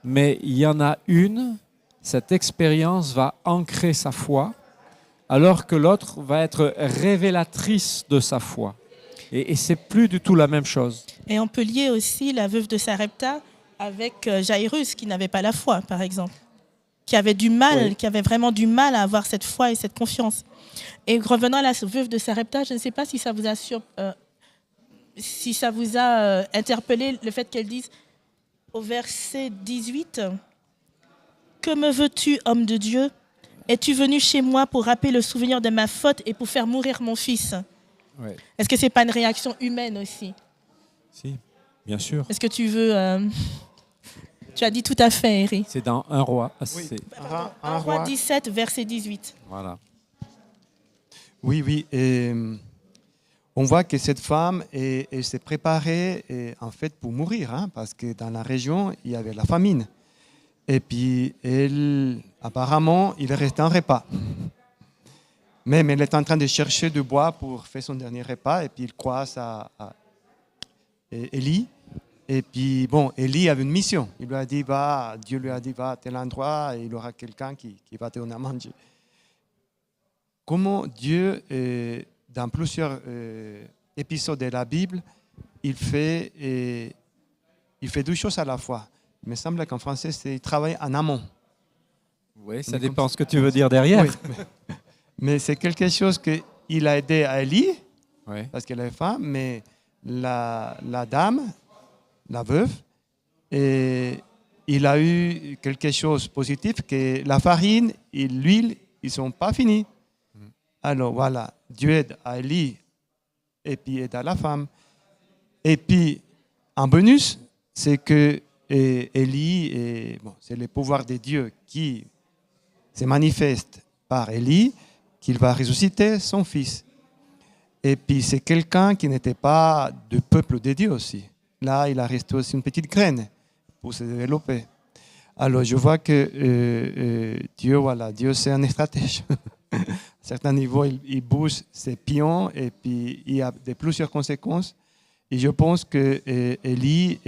Mais il y en a une, cette expérience va ancrer sa foi, alors que l'autre va être révélatrice de sa foi. Et c'est plus du tout la même chose. Et on peut lier aussi la veuve de Sarepta avec Jairus, qui n'avait pas la foi, par exemple, qui avait du mal, qui avait vraiment du mal à avoir cette foi et cette confiance. Et revenant à la veuve de Sarepta, je ne sais pas si ça vous a, interpellé le fait qu'elle dise au verset 18 « Que me veux-tu, homme de Dieu? Es-tu venu chez moi pour rappeler le souvenir de ma faute et pour faire mourir mon fils ?» Oui. Est-ce que ce n'est pas une réaction humaine aussi? Si, bien sûr. Est-ce que tu veux... Tu as dit tout à fait, Eric. C'est dans 1 Roi. Oui. Un roi 17, verset 18. Voilà. Oui, oui. Et on voit que cette femme elle s'est préparée en fait pour mourir, hein, parce que dans la région, il y avait la famine. Et puis, elle, apparemment, il restait un repas. Même elle est en train de chercher du bois pour faire son dernier repas. Et puis, il croise à Élie. Et puis, bon, Élie avait une mission. Il lui a dit, Dieu lui a dit, va à tel endroit et il y aura quelqu'un qui va te donner à manger. Comment Dieu, dans plusieurs épisodes de la Bible, il fait deux choses à la fois. Il me semble qu'en français, c'est il travaille en amont. Oui, ça dépend ce que tu veux dire derrière. Oui, mais c'est quelque chose qu'il a aidé à Élie, Oui. parce qu'elle est femme, mais la dame, la veuve, et il a eu quelque chose de positif, que la farine et l'huile, ils ne sont pas finis. Alors voilà, Dieu aide à Élie et puis aide à la femme. Et puis, en bonus, c'est que Élie, c'est le pouvoir de Dieu qui se manifeste par Élie, qu'il va ressusciter son fils. Et puis, c'est quelqu'un qui n'était pas du peuple de Dieu aussi. Là, il a resté aussi une petite graine pour se développer. Alors, je vois que Dieu, c'est un stratège. À certains niveaux, il bouge ses pions et puis il y a plusieurs conséquences. Et je pense que Élie,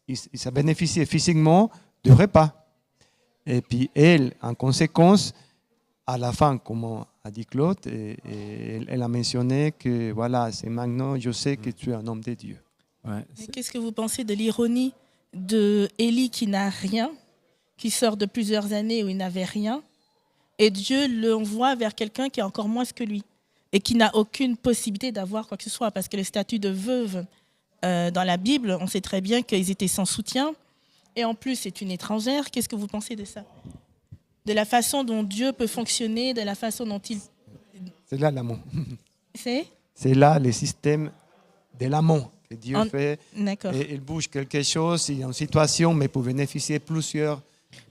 il s'est bénéficié physiquement du repas. Et puis elle, en conséquence, à la fin, comme a dit Claude, elle a mentionné que voilà, c'est maintenant, je sais que tu es un homme de Dieu. Ouais, Qu'est-ce que vous pensez de l'ironie de Élie qui n'a rien, qui sort de plusieurs années où il n'avait rien, et Dieu l'envoie vers quelqu'un qui a encore moins que lui et qui n'a aucune possibilité d'avoir quoi que ce soit, parce que le statut de veuve dans la Bible, on sait très bien qu'ils étaient sans soutien, et en plus c'est une étrangère. Qu'est-ce que vous pensez de ça? De la façon dont Dieu peut fonctionner, de la façon dont il... C'est là l'amour. C'est là le système de l'amont que Dieu fait. D'accord. Et il bouge quelque chose, il y a une situation, mais pour bénéficier plusieurs.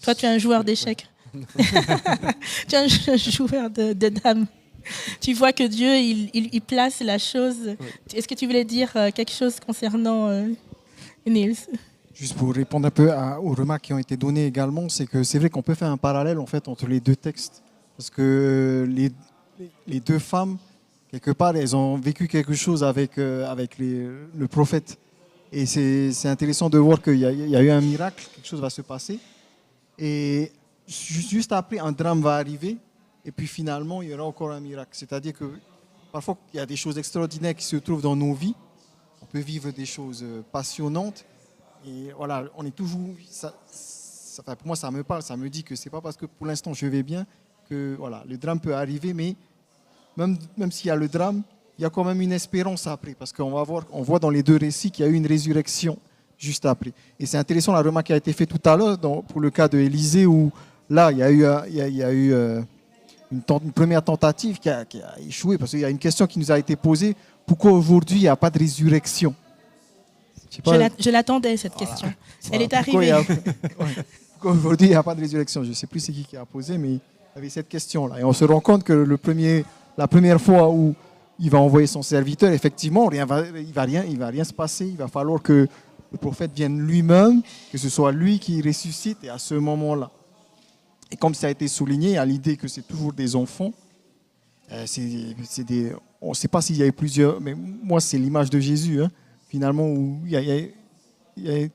Toi, tu es un joueur d'échecs. Tu es un joueur de dames. Tu vois que Dieu, il place la chose. Oui. Est-ce que tu voulais dire quelque chose concernant Niels? Juste pour répondre un peu aux remarques qui ont été données également, c'est que c'est vrai qu'on peut faire un parallèle en fait entre les deux textes. Parce que les deux femmes, quelque part, elles ont vécu quelque chose avec le prophète. Et c'est intéressant de voir qu'il y a eu un miracle, quelque chose va se passer. Et juste après, un drame va arriver. Et puis finalement, il y aura encore un miracle. C'est-à-dire que parfois, il y a des choses extraordinaires qui se trouvent dans nos vies. On peut vivre des choses passionnantes. Et voilà, on est toujours. Pour moi, ça me parle, ça me dit que c'est pas parce que pour l'instant je vais bien que voilà, le drame peut arriver, mais même s'il y a le drame, il y a quand même une espérance après, parce qu'on voit dans les deux récits qu'il y a eu une résurrection juste après. Et c'est intéressant la remarque qui a été faite tout à l'heure pour le cas de Élisée, où là il y a eu une première tentative qui a échoué, parce qu'il y a une question qui nous a été posée: pourquoi aujourd'hui il n'y a pas de résurrection? Je l'attendais, cette question. Elle est arrivée. Pourquoi aujourd'hui il n'y a pas de résurrection? Je ne sais plus c'est qui a posé, mais il y avait cette question-là. Et on se rend compte que la première fois où il va envoyer son serviteur, effectivement, il va rien se passer. Il va falloir que le prophète vienne lui-même, que ce soit lui qui ressuscite, et à ce moment-là. Et comme ça a été souligné, à l'idée que c'est toujours des enfants, on ne sait pas s'il y a eu plusieurs, mais moi c'est l'image de Jésus, hein. Finalement, où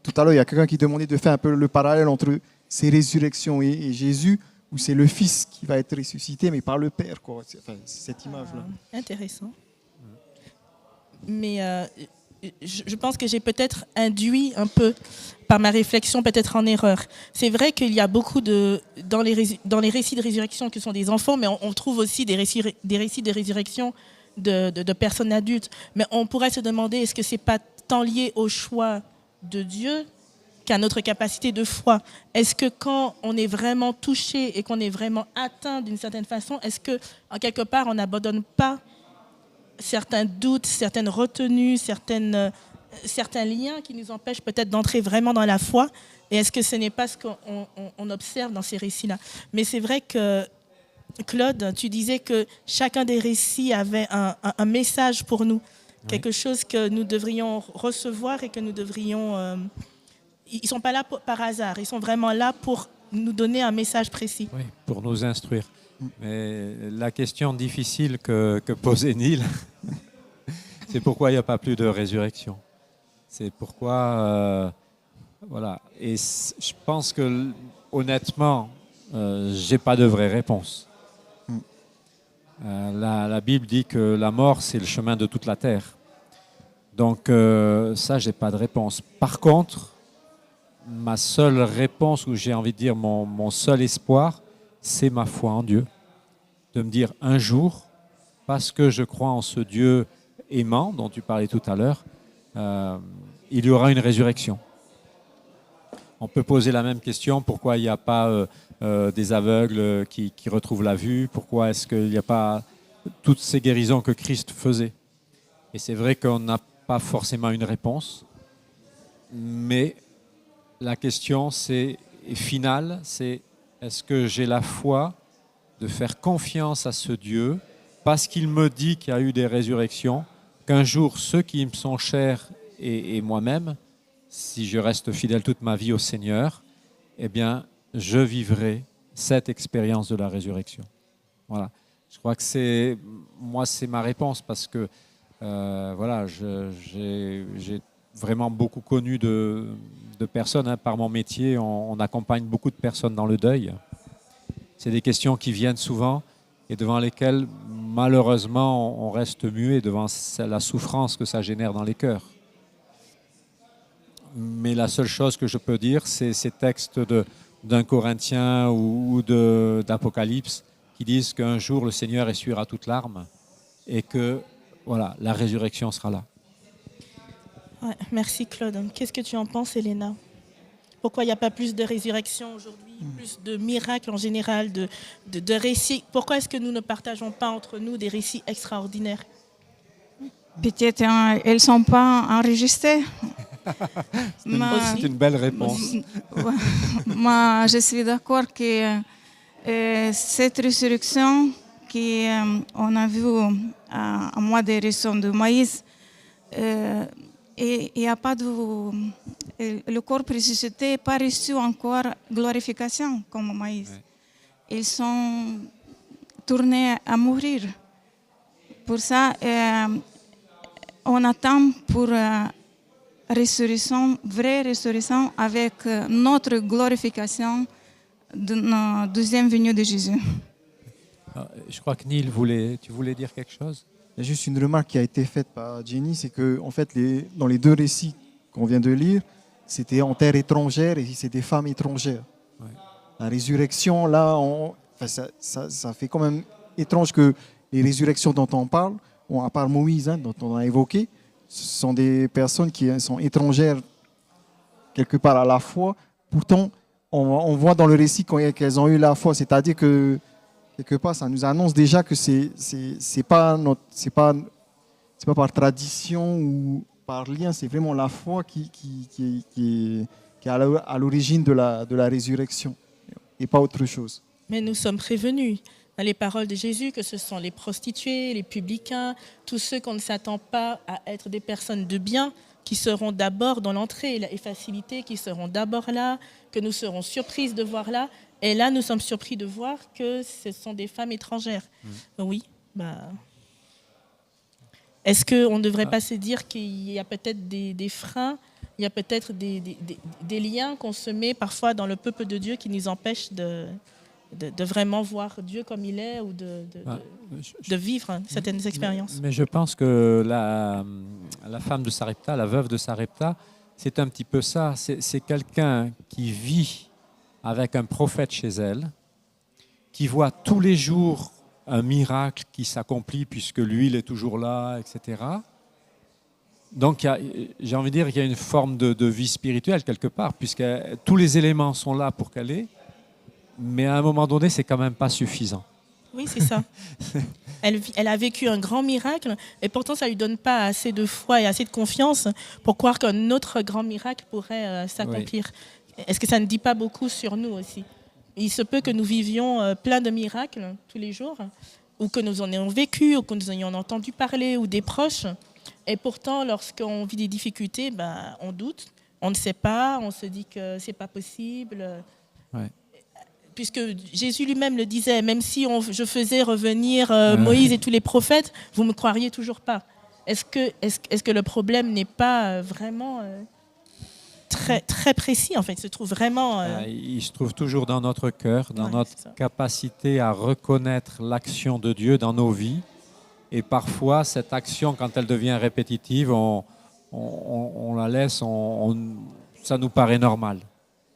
tout à l'heure, il y a quelqu'un qui demandait de faire un peu le parallèle entre ces résurrections et Jésus, où c'est le Fils qui va être ressuscité, mais par le Père, quoi. C'est cette image-là. Intéressant. Mais je pense que j'ai peut-être induit un peu, par ma réflexion, peut-être en erreur. C'est vrai qu'il y a beaucoup dans les récits de résurrection qui sont des enfants, mais on trouve aussi des récits de résurrection de personnes adultes. Mais on pourrait se demander, est-ce que ce n'est pas tant lié au choix de Dieu qu'à notre capacité de foi? Est-ce que quand on est vraiment touché et qu'on est vraiment atteint d'une certaine façon, est-ce qu'en quelque part, on n'abandonne pas certains doutes, certaines retenues, certains liens qui nous empêchent peut-être d'entrer vraiment dans la foi? Et est-ce que ce n'est pas ce qu'on observe dans ces récits-là? Mais c'est vrai que Claude, tu disais que chacun des récits avait un message pour nous, quelque chose que nous devrions recevoir et que nous devrions... ils ne sont pas là par hasard, ils sont vraiment là pour nous donner un message précis. Oui, pour nous instruire. Mais la question difficile que posait Neil, c'est pourquoi il n'y a pas plus de résurrection. C'est pourquoi... voilà. Et je pense que, honnêtement, je n'ai pas de vraie réponse. La Bible dit que la mort, c'est le chemin de toute la terre. Donc ça, je n'ai pas de réponse. Par contre, ma seule réponse, ou j'ai envie de dire mon seul espoir, c'est ma foi en Dieu. De me dire un jour, parce que je crois en ce Dieu aimant dont tu parlais tout à l'heure, il y aura une résurrection. On peut poser la même question, pourquoi il n'y a pas des aveugles qui retrouvent la vue? Pourquoi est-ce qu'il n'y a pas toutes ces guérisons que Christ faisait? Et c'est vrai qu'on n'a pas forcément une réponse, mais la question finale, c'est est-ce que j'ai la foi de faire confiance à ce Dieu parce qu'il me dit qu'il y a eu des résurrections, qu'un jour ceux qui me sont chers et moi-même, si je reste fidèle toute ma vie au Seigneur, eh bien, je vivrai cette expérience de la résurrection. Voilà. Je crois que c'est ma réponse parce que voilà, j'ai vraiment beaucoup connu de personnes. Hein, par mon métier, on accompagne beaucoup de personnes dans le deuil. C'est des questions qui viennent souvent et devant lesquelles, malheureusement, on reste muet devant la souffrance que ça génère dans les cœurs. Mais la seule chose que je peux dire, c'est ces textes d'un Corinthien ou d'Apocalypse qui disent qu'un jour le Seigneur essuiera toute larme et que voilà, la résurrection sera là. Ouais, merci Claude. Qu'est-ce que tu en penses, Elena? Pourquoi il n'y a pas plus de résurrection aujourd'hui, plus de miracles en général, de récits? Pourquoi est-ce que nous ne partageons pas entre nous des récits extraordinaires? Peut-être elles ne sont pas enregistrées. C'est une belle réponse. Moi, je suis d'accord que cette résurrection qu'on a vue à mois de résurrection de Moïse, il n'y a pas de... Le corps ressuscité n'a pas reçu encore glorification comme Moïse. Ouais. Ils sont tournés à mourir. Pour ça, on attend pour résurrection, vraie résurrection avec notre glorification de la deuxième venue de Jésus. Je crois que Neil, tu voulais dire quelque chose? Il y a juste une remarque qui a été faite par Jenny, c'est que en fait, dans les deux récits qu'on vient de lire, c'était en terre étrangère et c'est des femmes étrangères. Ouais. La résurrection, là, ça fait quand même étrange que les résurrections dont on parle, à part Moïse, dont on a évoqué, ce sont des personnes qui sont étrangères quelque part à la foi. Pourtant, on voit dans le récit qu'elles ont eu la foi, c'est-à-dire que quelque part, ça nous annonce déjà que c'est pas par tradition ou par lien, c'est vraiment la foi qui est à l'origine de la résurrection et pas autre chose. Mais nous sommes prévenus dans les paroles de Jésus que ce sont les prostituées, les publicains, tous ceux qu'on ne s'attend pas à être des personnes de bien qui seront d'abord dans l'entrée et facilité, qui seront d'abord là, que nous serons surprises de voir là. Et là, nous sommes surpris de voir que ce sont des femmes étrangères. Oui. Est-ce qu'on ne devrait pas se dire qu'il y a peut-être des freins, il y a peut-être des liens qu'on se met parfois dans le peuple de Dieu qui nous empêchent de vraiment voir Dieu comme il est ou de vivre certaines expériences? Mais je pense que la femme de Sarepta, la veuve de Sarepta, c'est un petit peu ça. C'est quelqu'un qui vit avec un prophète chez elle, qui voit tous les jours un miracle qui s'accomplit puisque l'huile est toujours là, etc. Donc, j'ai envie de dire qu'il y a une forme de vie spirituelle quelque part, puisque tous les éléments sont là pour qu'elle ait, mais à un moment donné, c'est quand même pas suffisant. Oui, c'est ça. Elle a vécu un grand miracle, et pourtant, ça ne lui donne pas assez de foi et assez de confiance pour croire qu'un autre grand miracle pourrait s'accomplir. Oui. Est-ce que ça ne dit pas beaucoup sur nous aussi? Il se peut que nous vivions plein de miracles tous les jours, ou que nous en ayons vécu, ou que nous en ayons entendu parler, ou des proches. Et pourtant, lorsqu'on vit des difficultés, on doute, on ne sait pas, on se dit que ce n'est pas possible. Ouais. Puisque Jésus lui-même le disait, même si je faisais revenir Moïse et tous les prophètes, vous ne me croiriez toujours pas. Est-ce que le problème n'est pas vraiment très, très précis, en fait? Il se trouve vraiment... Il se trouve toujours dans notre cœur, dans notre capacité à reconnaître l'action de Dieu dans nos vies. Et parfois, cette action, quand elle devient répétitive, on la laisse, ça nous paraît normal.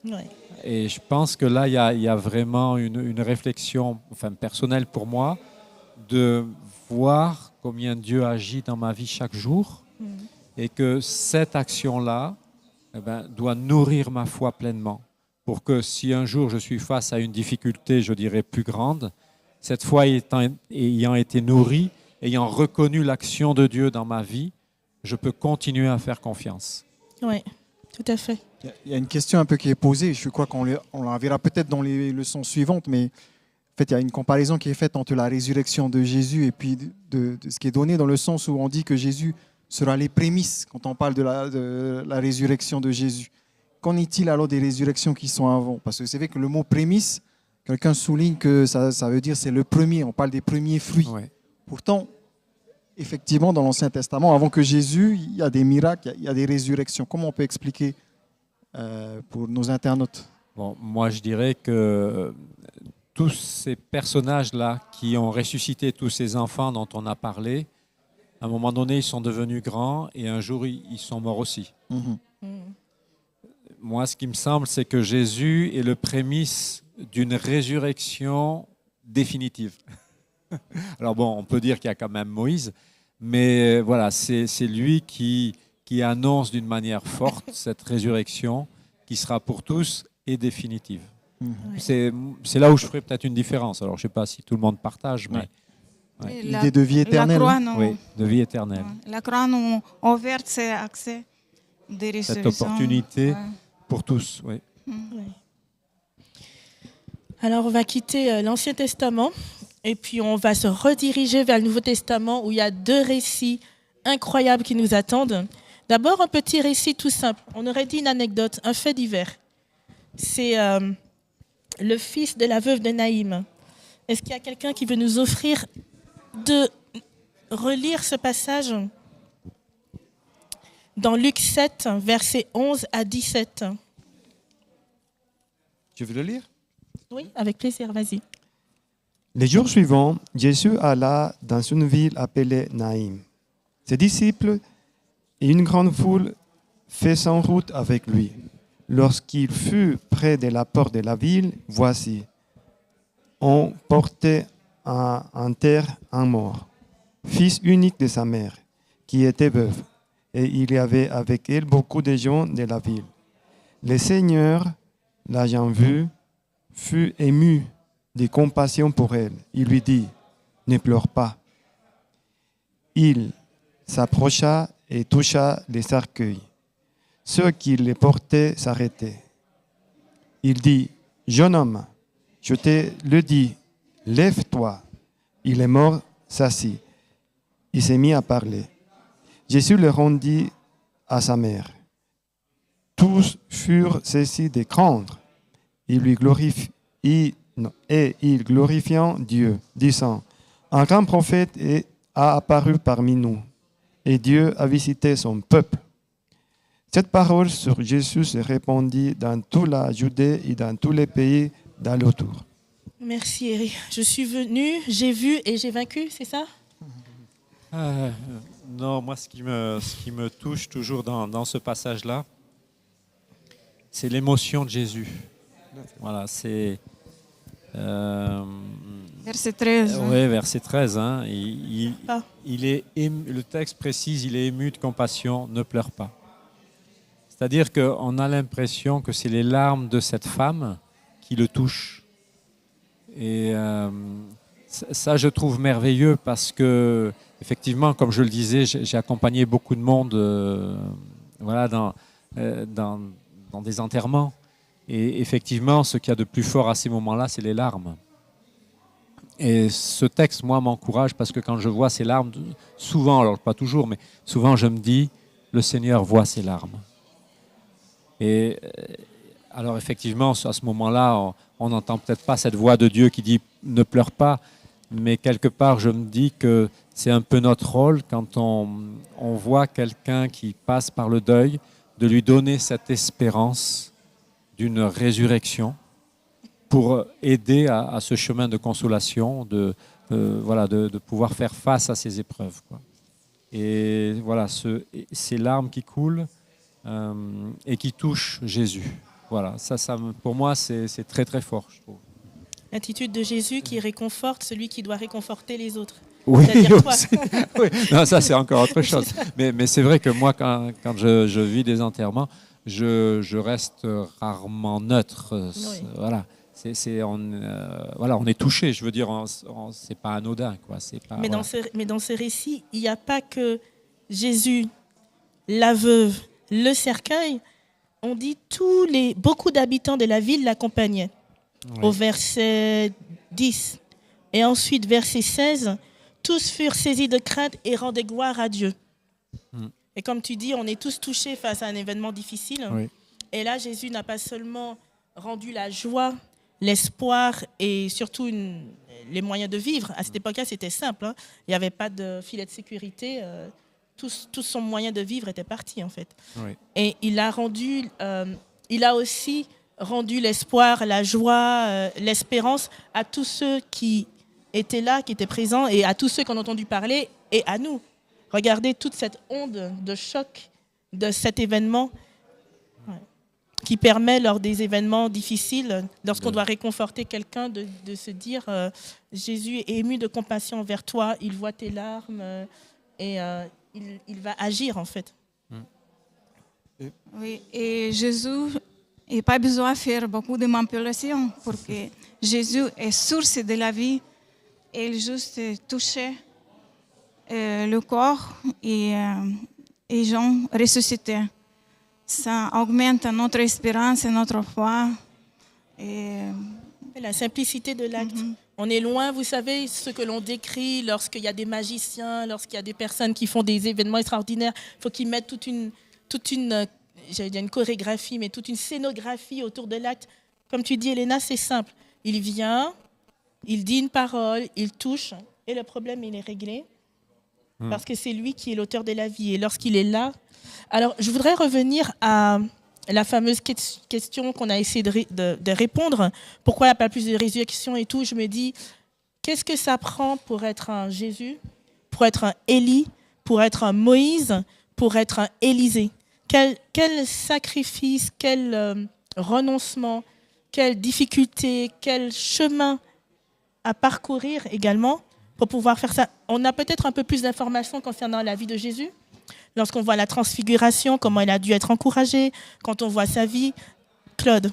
Ouais. Et je pense que là, il y a vraiment une réflexion personnelle pour moi, de voir combien Dieu agit dans ma vie chaque jour, et que cette action-là doit nourrir ma foi pleinement, pour que si un jour je suis face à une difficulté, je dirais plus grande, cette foi ayant été nourrie, ayant reconnu l'action de Dieu dans ma vie, je peux continuer à faire confiance. Oui, tout à fait. Il y a une question un peu qui est posée, je crois qu'on la verra peut-être dans les leçons suivantes, mais en fait, il y a une comparaison qui est faite entre la résurrection de Jésus et puis de ce qui est donné dans le sens où on dit que Jésus sera les prémices quand on parle de la résurrection de Jésus. Qu'en est-il alors des résurrections qui sont avant? Parce que c'est vrai que le mot prémisse, quelqu'un souligne que ça veut dire c'est le premier, on parle des premiers fruits. Ouais. Pourtant, effectivement, dans l'Ancien Testament, avant que Jésus, il y a des miracles, il y a des résurrections. Comment on peut expliquer pour nos internautes? Bon, moi, je dirais que tous ces personnages-là qui ont ressuscité tous ces enfants dont on a parlé, à un moment donné, ils sont devenus grands et un jour, ils sont morts aussi. Moi, ce qui me semble, c'est que Jésus est le prémisse d'une résurrection définitive. Alors bon, on peut dire qu'il y a quand même Moïse, mais voilà, c'est lui qui annonce d'une manière forte cette résurrection qui sera pour tous et définitive. C'est là où je ferai peut-être une différence. Alors je ne sais pas si tout le monde partage, mais Et L'idée de vie la éternelle. croix nous, Oui, de vie éternelle. la croix nous ouvre cet accès de Cette résurrection. opportunité Ouais. pour tous. Oui. Ouais. Alors, on va quitter l'Ancien Testament et puis on va se rediriger vers le Nouveau Testament où il y a 2 récits incroyables qui nous attendent. D'abord, un petit récit tout simple. On aurait dit une anecdote, un fait divers. C'est le fils de la veuve de Naïm. Est-ce qu'il y a quelqu'un qui veut nous offrir de relire ce passage dans Luc 7, versets 11 à 17? Je vais le lire. Oui, avec plaisir, vas-y. Les jours suivants, Jésus alla dans une ville appelée Naïm. Ses disciples et une grande foule faisaient route avec lui. Lorsqu'il fut près de la porte de la ville, voici, on portait en terre un mort, fils unique de sa mère, qui était veuve, et il y avait avec elle beaucoup de gens de la ville. Le Seigneur, l'ayant vu, fut ému de compassion pour elle. Il lui dit, ne pleure pas. Il s'approcha et toucha les cercueils. Ceux qui les portaient s'arrêtaient. Il dit, jeune homme, je te le dis, lève-toi. Il est mort, s'assit. Il s'est mis à parler. Jésus le rendit à sa mère. Tous furent saisis de craindre. Il glorifiant Dieu, disant, un grand prophète a apparu parmi nous, et Dieu a visité son peuple. Cette parole sur Jésus se répandit dans toute la Judée et dans tous les pays d'alentour. Merci Eric. Je suis venue, j'ai vu et j'ai vaincu, c'est ça? Non, moi, ce qui me touche toujours dans ce passage-là, c'est l'émotion de Jésus. Voilà, c'est... Verset 13. Oui, verset 13. Hein, Ah. il est le texte précise, il est ému de compassion, ne pleure pas. C'est-à-dire qu'on a l'impression que c'est les larmes de cette femme qui le touchent. Et ça, je trouve merveilleux parce que, effectivement, comme je le disais, j'ai accompagné beaucoup de monde voilà, dans des enterrements. Et effectivement, ce qu'il y a de plus fort à ces moments-là, c'est les larmes. Et ce texte, moi, m'encourage parce que quand je vois ces larmes, souvent, alors pas toujours, mais souvent je me dis, le Seigneur voit ces larmes. Et alors effectivement, à ce moment-là, on n'entend peut-être pas cette voix de Dieu qui dit « ne pleure pas », mais quelque part, je me dis que c'est un peu notre rôle quand on voit quelqu'un qui passe par le deuil, de lui donner cette espérance d'une résurrection pour aider à ce chemin de consolation, de pouvoir faire face à ces épreuves, quoi. Et voilà, ces larmes qui coulent et qui touchent Jésus. Voilà, pour moi, c'est très très fort, je trouve. L'attitude de Jésus qui réconforte celui qui doit réconforter les autres. Oui, C'est-à-dire toi. oui. Non, ça c'est encore autre chose. Mais c'est vrai que moi, quand je vis des enterrements, je reste rarement neutre. Oui. Voilà. On est touché, je veux dire, c'est pas anodin, quoi. C'est pas, Mais voilà. dans ce récit, il n'y a pas que Jésus, la veuve, le cercueil. On dit beaucoup d'habitants de la ville l'accompagnaient. Oui. Au verset 10. Et ensuite, verset 16, tous furent saisis de crainte et rendaient gloire à Dieu. Et comme tu dis, on est tous touchés face à un événement difficile. Oui. Et là, Jésus n'a pas seulement rendu la joie, l'espoir et surtout les moyens de vivre. À cette époque-là, c'était simple, hein. Il n'y avait pas de filet de sécurité. Tout son moyen de vivre était parti, en fait. Oui. Et il a aussi rendu l'espoir, la joie, l'espérance à tous ceux qui étaient là, qui étaient présents, et à tous ceux qui en ont entendu parler, et à nous. Regardez toute cette onde de choc de cet événement qui permet, lors des événements difficiles, lorsqu'on doit réconforter quelqu'un, de se dire Jésus est ému de compassion envers toi, il voit tes larmes et il va agir, en fait. Oui, et Jésus n'a pas besoin de faire beaucoup de manipulations parce que Jésus est source de la vie et juste touchait le corps et Jean ressuscitait. Ça augmente notre espérance et notre foi. Et La simplicité de l'acte. On est loin, vous savez, ce que l'on décrit lorsqu'il y a des magiciens, lorsqu'il y a des personnes qui font des événements extraordinaires. Il faut qu'ils mettent toute une j'allais dire une chorégraphie, mais toute une scénographie autour de l'acte. Comme tu dis, Elena, c'est simple. Il vient, il dit une parole, il touche, et le problème, il est réglé. Parce que c'est lui qui est l'auteur de la vie. Et lorsqu'il est là... Alors, je voudrais revenir à la fameuse question qu'on a essayé de répondre. Pourquoi il n'y a pas plus de résurrection et tout? Je me dis, qu'est-ce que ça prend pour être un Jésus, pour être un Élie, pour être un Moïse, pour être un Élisée? Quel sacrifice, quel renoncement, quelle difficulté, quel chemin à parcourir également pour pouvoir faire ça. On a peut-être un peu plus d'informations concernant la vie de Jésus. Lorsqu'on voit la transfiguration, comment il a dû être encouragé, quand on voit sa vie. Claude.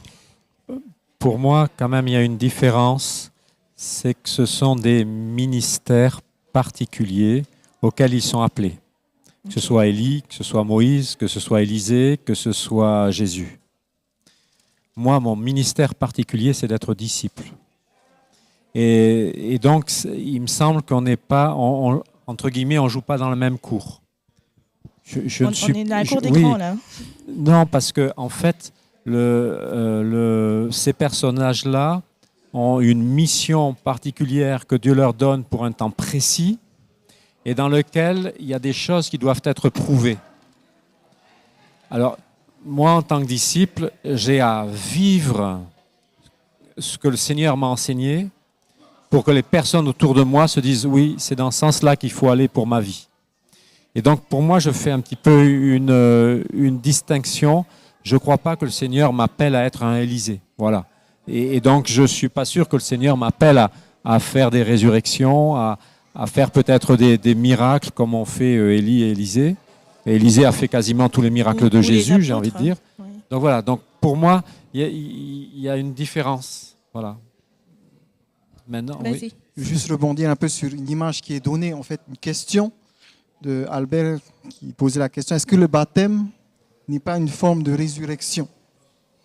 Pour moi, quand même, il y a une différence. C'est que ce sont des ministères particuliers auxquels ils sont appelés. Que ce soit Élie, que ce soit Moïse, que ce soit Élisée, que ce soit Jésus. Moi, mon ministère particulier, c'est d'être disciple. Et donc, il me semble qu'on n'est pas, entre guillemets, on ne joue pas dans le même cours. On est dans la cour d'écran, là. Non, parce que en fait, ces personnages-là ont une mission particulière que Dieu leur donne pour un temps précis et dans lequel il y a des choses qui doivent être prouvées. Alors, moi, en tant que disciple, j'ai à vivre ce que le Seigneur m'a enseigné pour que les personnes autour de moi se disent « oui, c'est dans ce sens-là qu'il faut aller pour ma vie ». Et donc, pour moi, je fais un petit peu une distinction. Je ne crois pas que le Seigneur m'appelle à être un Élisée. Voilà. Et donc, je ne suis pas sûr que le Seigneur m'appelle à faire des résurrections, à faire peut-être des miracles comme ont fait Élie et Élisée. Et Élisée a fait quasiment tous les miracles de Jésus, j'ai envie de dire. Oui. Donc voilà, donc pour moi, il y a une différence. Voilà. Maintenant, Vas-y. oui. Je vais juste rebondir un peu sur une image qui est donnée, en fait, une question de Albert qui posait la question, est-ce que le baptême n'est pas une forme de résurrection?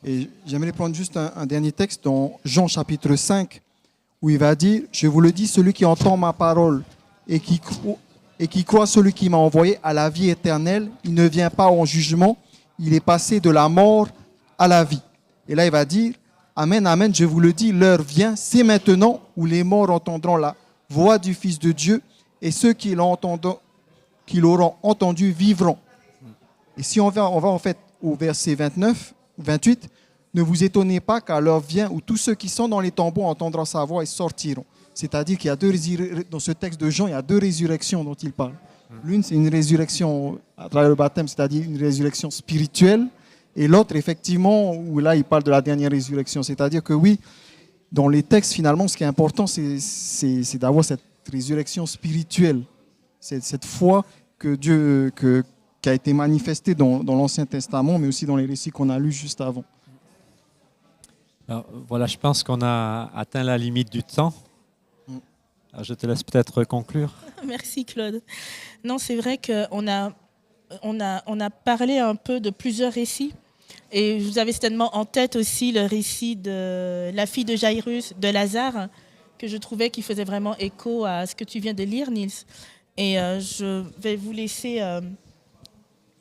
Et j'aimerais prendre juste un dernier texte dans Jean chapitre 5, où il va dire, je vous le dis, celui qui entend ma parole et qui croit celui qui m'a envoyé à la vie éternelle, il ne vient pas en jugement, il est passé de la mort à la vie. Et là, il va dire, amen, amen, je vous le dis, l'heure vient, c'est maintenant où les morts entendront la voix du Fils de Dieu et ceux qui l'auront entendu vivront. Et si on va en fait au verset 28, ne vous étonnez pas car l'heure vient où tous ceux qui sont dans les tombeaux entendront sa voix et sortiront. C'est-à-dire qu'il y a dans ce texte de Jean, il y a deux résurrections dont il parle. L'une, c'est une résurrection à travers le baptême, c'est-à-dire une résurrection spirituelle. Et l'autre, effectivement, où là, il parle de la dernière résurrection. C'est-à-dire que oui, dans les textes, finalement, ce qui est important, c'est d'avoir cette résurrection spirituelle. C'est cette foi que Dieu, qui a été manifestée dans l'Ancien Testament, mais aussi dans les récits qu'on a lus juste avant. Alors, voilà, je pense qu'on a atteint la limite du temps. Alors, je te laisse peut-être conclure. Merci Claude. Non, c'est vrai qu'on a parlé un peu de plusieurs récits. Et vous avez certainement en tête aussi le récit de la fille de Jairus, de Lazare, que je trouvais qui faisait vraiment écho à ce que tu viens de lire, Niels. Et je vais vous laisser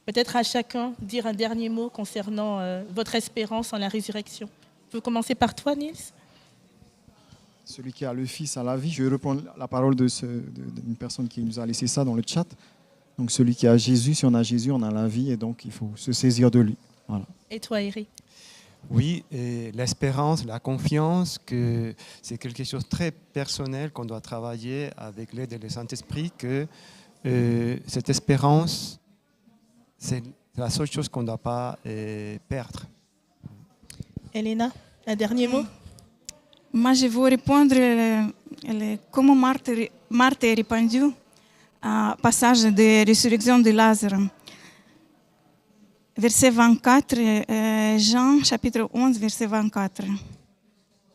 peut-être à chacun dire un dernier mot concernant votre espérance en la résurrection. Je peux commencer par toi, Niels. Celui qui a le Fils a la vie. Je vais reprendre la parole d'une personne qui nous a laissé ça dans le chat. Donc celui qui a Jésus, si on a Jésus, on a la vie et donc il faut se saisir de lui. Voilà. Et toi, Eric? Oui, et l'espérance, la confiance, que c'est quelque chose de très personnel qu'on doit travailler avec l'aide du Saint-Esprit, que cette espérance, c'est la seule chose qu'on ne doit pas perdre. Elena, un dernier mot? Moi, je veux répondre comment Marthe est répandue au passage de résurrection de Lazare. Verset 24, Jean chapitre 11, verset 24.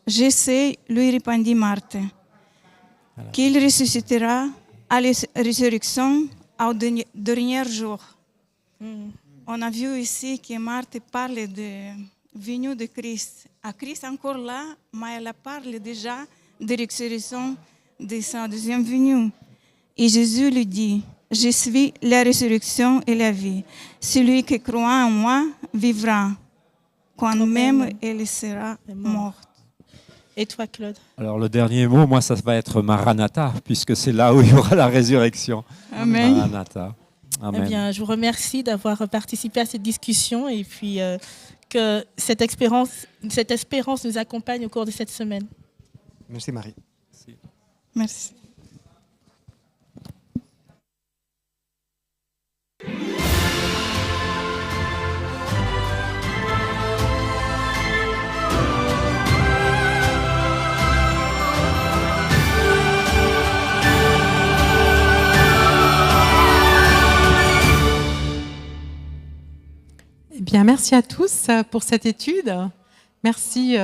Je sais, lui répondit Marthe, qu'il ressuscitera à la résurrection au dernier jour. On a vu ici que Marthe parle de venue de Christ. À Christ encore là, mais elle parle déjà de résurrection de sa deuxième venue. Et Jésus lui dit, je suis la résurrection et la vie. Celui qui croit en moi vivra, quand même il sera mort. Et toi, Claude? Alors le dernier mot, moi, ça va être Maranatha, puisque c'est là où il y aura la résurrection. Amen. Maranatha. Amen. Eh bien, je vous remercie d'avoir participé à cette discussion et puis que cette espérance nous accompagne au cours de cette semaine. Merci Marie. Merci. Eh bien, merci à tous pour cette étude. Merci.